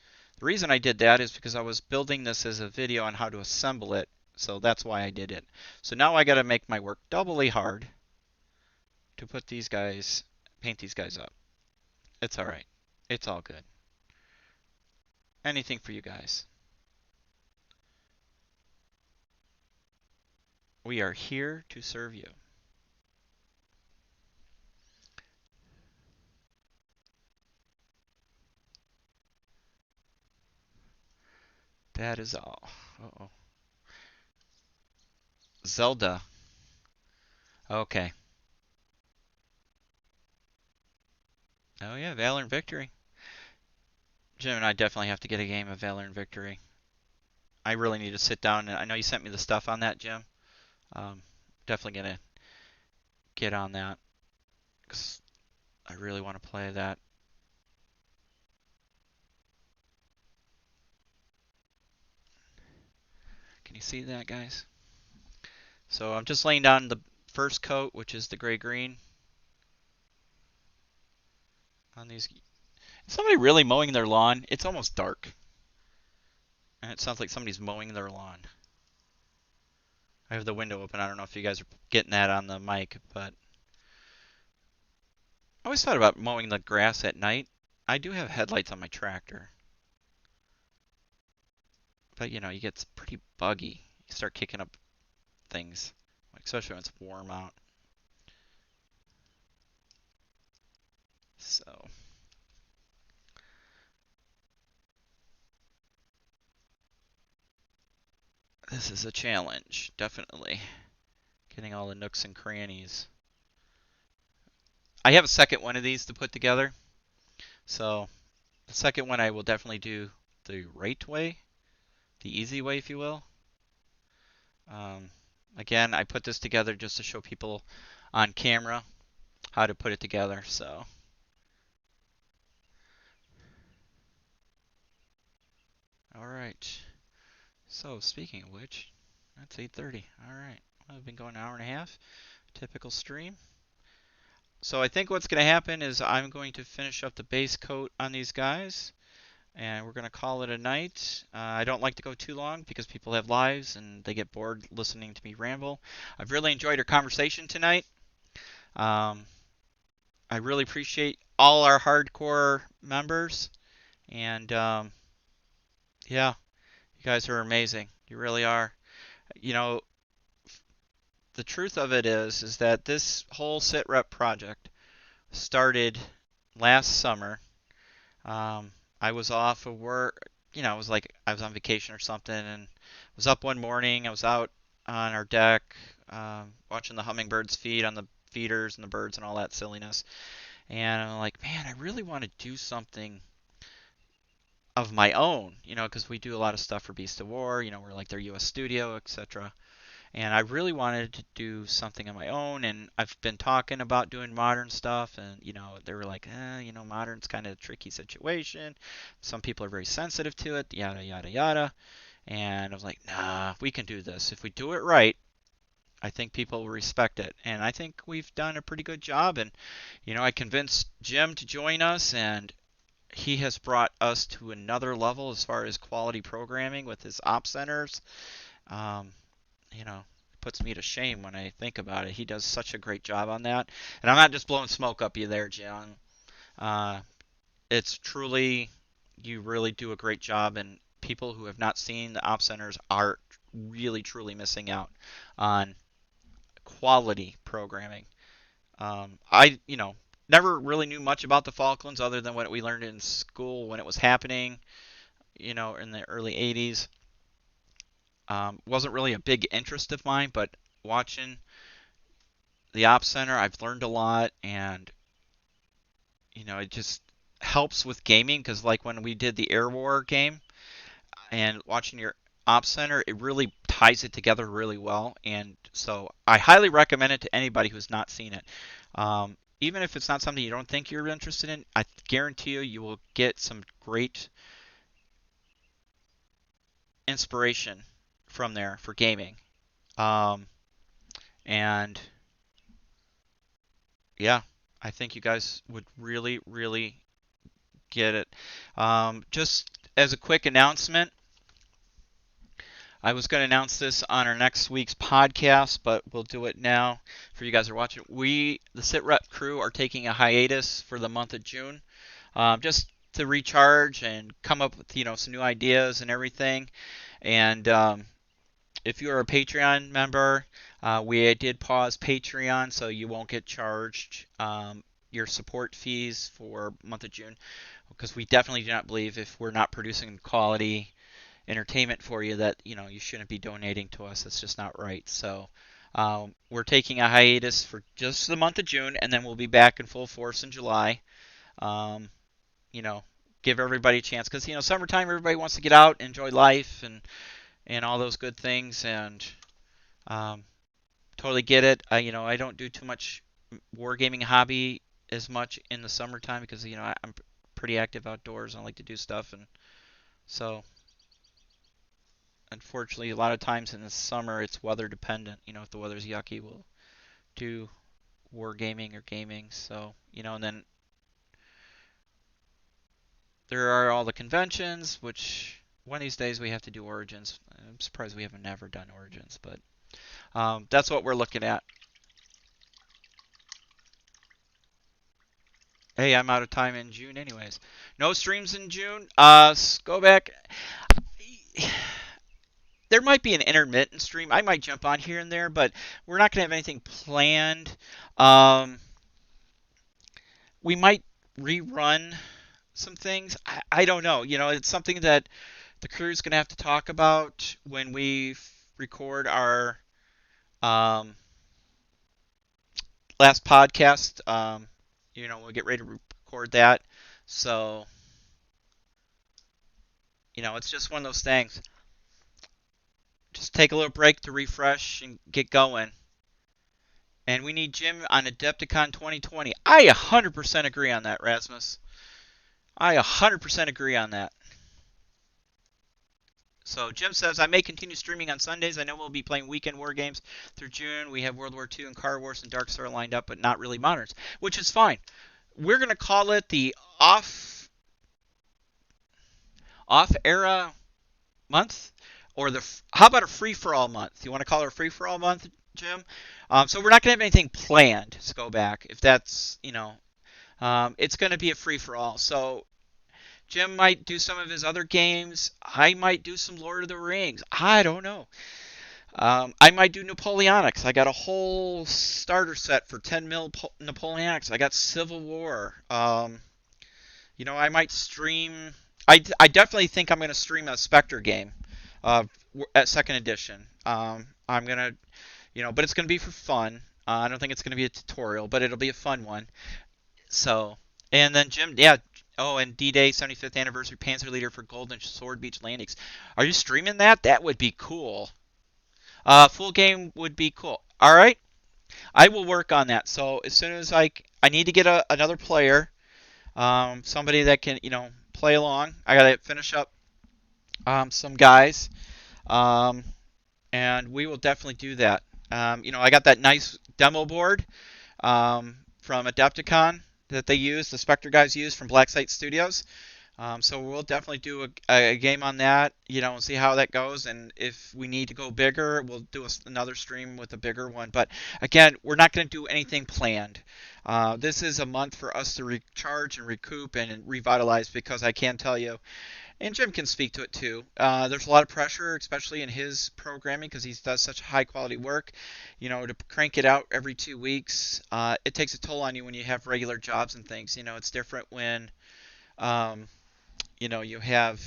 The reason I did that is because I was building this as a video on how to assemble it, so that's why I did it. So now I got to make my work doubly hard to paint these guys up. It's all right. It's all good. Anything for you guys. We are here to serve you. That is all. Uh-oh. Zelda. Okay. Oh yeah, Valor and Victory. Jim and I definitely have to get a game of Valor and Victory. I really need to sit down, and I know you sent me the stuff on that, Jim. Definitely gonna get on that because I really want to play that. Can you see that, guys? So I'm just laying down the first coat, which is the gray-green on these. Is somebody really mowing their lawn? It's almost dark. And it sounds like somebody's mowing their lawn. I have the window open. I don't know if you guys are getting that on the mic, but I always thought about mowing the grass at night. I do have headlights on my tractor. But you get pretty buggy. You start kicking up things, especially when it's warm out. So This is a challenge, definitely. Getting all the nooks and crannies. I have a second one of these to put together. So the second one I will definitely do the right way, the easy way, if you will. Um, Again, I put this together just to show people on camera how to put it together. So, all right. So speaking of which, that's 8:30. All right. I've been going an hour and a half. Typical stream. So I think what's going to happen is I'm going to finish up the base coat on these guys, and we're going to call it a night. I don't like to go too long because people have lives and they get bored listening to me ramble. I've really enjoyed our conversation tonight. Um, I really appreciate all our hardcore members, and yeah, you guys are amazing. You really are. You know, the truth of it is that this whole SitRep project started last summer. Um, I was off of work, I was like I was on vacation or something, and was up one morning. I was out on our deck, watching the hummingbirds feed on the feeders and the birds and all that silliness. And I'm like, man, I really want to do something of my own, because we do a lot of stuff for Beast of War. We're like their U.S. studio, etc. And I really wanted to do something on my own, and I've been talking about doing modern stuff, and they were like, modern's kind of a tricky situation. Some people are very sensitive to it, yada yada yada. And I was like, nah, we can do this. If we do it right, I think people will respect it. And I think we've done a pretty good job. And I convinced Jim to join us, and he has brought us to another level as far as quality programming with his op centers. Um, it puts me to shame when I think about it. He does such a great job on that. And I'm not just blowing smoke up you there, Jim. Uh, it's truly, you really do a great job, and people who have not seen the op centers are really, truly missing out on quality programming. I never really knew much about the Falklands other than what we learned in school when it was happening, in the early 80s. Wasn't really a big interest of mine, but watching the Op Center, I've learned a lot, and it just helps with gaming because, like when we did the Air War game and watching your Op Center, it really ties it together really well, and so I highly recommend it to anybody who's not seen it. Even if it's not something you don't think you're interested in, I guarantee you will get some great inspiration from there for gaming. Um, and yeah, I think you guys would really, really get it. Just as a quick announcement, I was going to announce this on our next week's podcast, but we'll do it now for you guys who are watching. We, the SitRep crew, are taking a hiatus for the month of June, just to recharge and come up with some new ideas and everything. And if you're a Patreon member, we did pause Patreon, so you won't get charged your support fees for month of June, because we definitely do not believe if we're not producing quality entertainment for you that you shouldn't be donating to us. It's just not right. So we're taking a hiatus for just the month of June, and then we'll be back in full force in July. Um, you know, Give everybody a chance, because summertime, everybody wants to get out, enjoy life, and all those good things, and um, totally get it. I don't do too much wargaming hobby as much in the summertime because I'm pretty active outdoors and I like to do stuff, and so unfortunately a lot of times in the summer it's weather dependent. If the weather's yucky, we'll do wargaming or gaming. So and then there are all the conventions, which one of these days we have to do Origins. I'm surprised we haven't never done Origins, but that's what we're looking at. Hey, I'm out of time in June anyways. No streams in June. Go back. There might be an intermittent stream. I might jump on here and there, but we're not going to have anything planned. We might rerun some things. I don't know. It's something that the crew's going to have to talk about when we record our um, last podcast. We'll get ready to record that. So, it's just one of those things. Just take a little break to refresh and get going. And we need Jim on Adepticon 2020. I 100% agree on that, Rasmus. I 100% agree on that. So Jim says, I may continue streaming on Sundays. I know we'll be playing weekend war games through June. We have World War II and Car Wars and Dark Star lined up, but not really moderns, which is fine. We're going to call it the off-era month, or how about a free-for-all month? You want to call it a free-for-all month, Jim? So we're not going to have anything planned to go back, if that's, it's going to be a free-for-all. So Jim might do some of his other games. I might do some Lord of the Rings. I don't know. I might do Napoleonics. I got a whole starter set for 10 mil Napoleonics. I got Civil War. I might stream. I definitely think I'm going to stream a Spectre game at second edition. I'm going to, but it's going to be for fun. I don't think it's going to be a tutorial, but it'll be a fun one. So, and then Jim, yeah. Oh, and D-Day 75th Anniversary Panzer Leader for Golden Sword Beach Landings. Are you streaming that? That would be cool. Full game would be cool. All right. I will work on that. So as soon as I need to get another player, somebody that can, play along. I got to finish up some guys, and we will definitely do that. I got that nice demo board from Adepticon that they use, the Spectre guys use from Blacksite Studios. So we'll definitely do a game on that, and see how that goes. And if we need to go bigger, we'll do another stream with a bigger one. But again, we're not going to do anything planned. This is a month for us to recharge and recoup and revitalize, because I can tell you, and Jim can speak to it too, there's a lot of pressure, especially in his programming, because he does such high quality work. To crank it out every 2 weeks, it takes a toll on you when you have regular jobs and things. It's different when you have,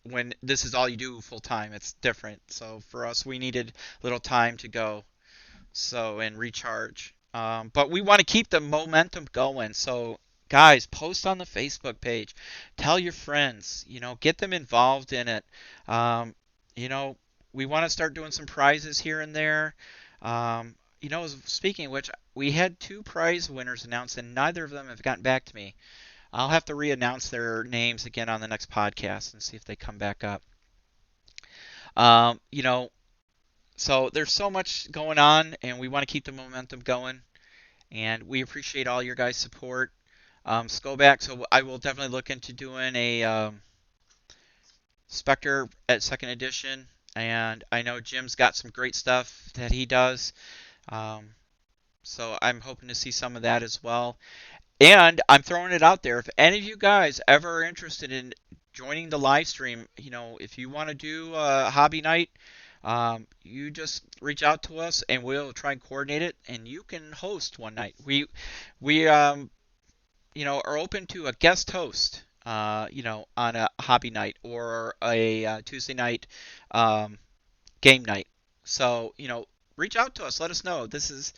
when this is all you do full time, it's different. So for us, we needed a little time to go, and recharge. But we want to keep the momentum going. So guys, post on the Facebook page, tell your friends, get them involved in it. We want to start doing some prizes here and there. Speaking of which, we had 2 prize winners announced, and neither of them have gotten back to me. I'll have to re-announce their names again on the next podcast and see if they come back up. So there's so much going on, and we want to keep the momentum going. And we appreciate all your guys' support. Skoback, so I will definitely look into doing a Spectre at second edition. And I know Jim's got some great stuff that he does. So I'm hoping to see some of that as well. And I'm throwing it out there. If any of you guys ever are interested in joining the live stream, if you want to do a hobby night, you just reach out to us and we'll try and coordinate it, and you can host one night. We are open to a guest host, on a hobby night or a Tuesday night game night. So, reach out to us. Let us know. This is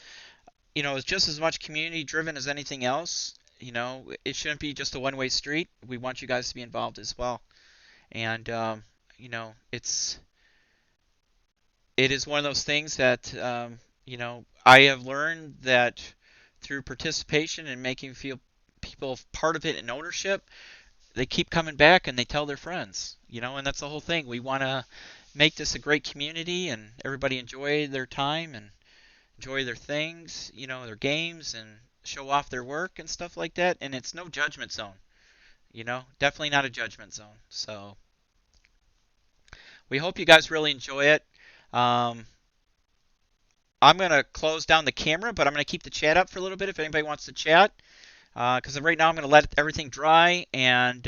it's just as much community driven as anything else. It shouldn't be just a one-way street. We want you guys to be involved as well. And, it is one of those things that, I have learned that through participation and making people part of it and ownership, they keep coming back and they tell their friends, and that's the whole thing. We want to make this a great community and everybody enjoy their time and enjoy their things, their games, and show off their work and stuff like that. And it's no judgment zone, definitely not a judgment zone. So we hope you guys really enjoy it. I'm going to close down the camera, but I'm going to keep the chat up for a little bit if anybody wants to chat. Because right now I'm going to let everything dry and,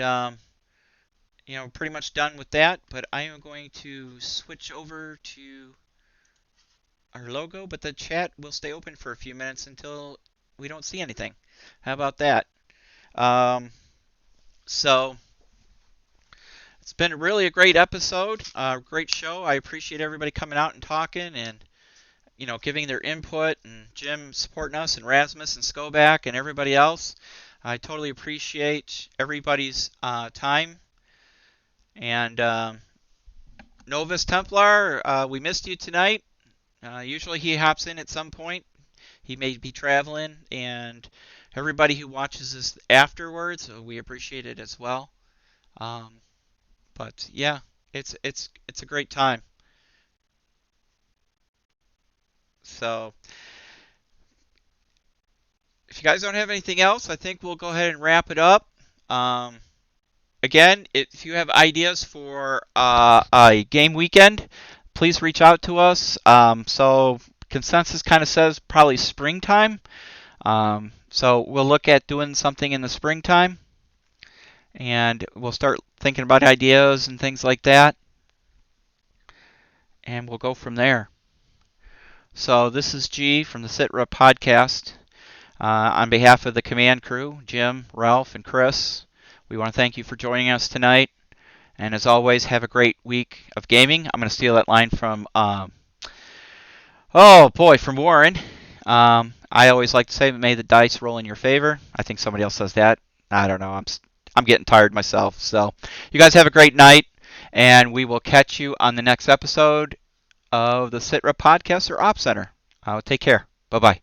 pretty much done with that. But I am going to switch over to our logo, but the chat will stay open for a few minutes until we don't see anything. How about that? So let's It's been really a great episode, great show. I appreciate everybody coming out and talking and giving their input, and Jim supporting us, and Rasmus and Skoback and everybody else. I totally appreciate everybody's time. And Novus Templar, we missed you tonight. Usually he hops in at some point. He may be traveling, and everybody who watches this afterwards, we appreciate it as well. But yeah, it's a great time. So if you guys don't have anything else, I think we'll go ahead and wrap it up. Again, if you have ideas for a game weekend, please reach out to us. So consensus kind of says probably springtime. So we'll look at doing something in the springtime, and we'll start thinking about ideas and things like that, and we'll go from there. So this is G from the SITREP podcast. On behalf of the command crew, Jim, Ralph, and Chris, we want to thank you for joining us tonight. And as always, have a great week of gaming. I'm going to steal that line from, from Warren. I always like to say, may the dice roll in your favor. I think somebody else says that. I don't know. I'm getting tired myself. So you guys have a great night, and we will catch you on the next episode of the SITREP podcast or Op Center. Take care. Bye-bye.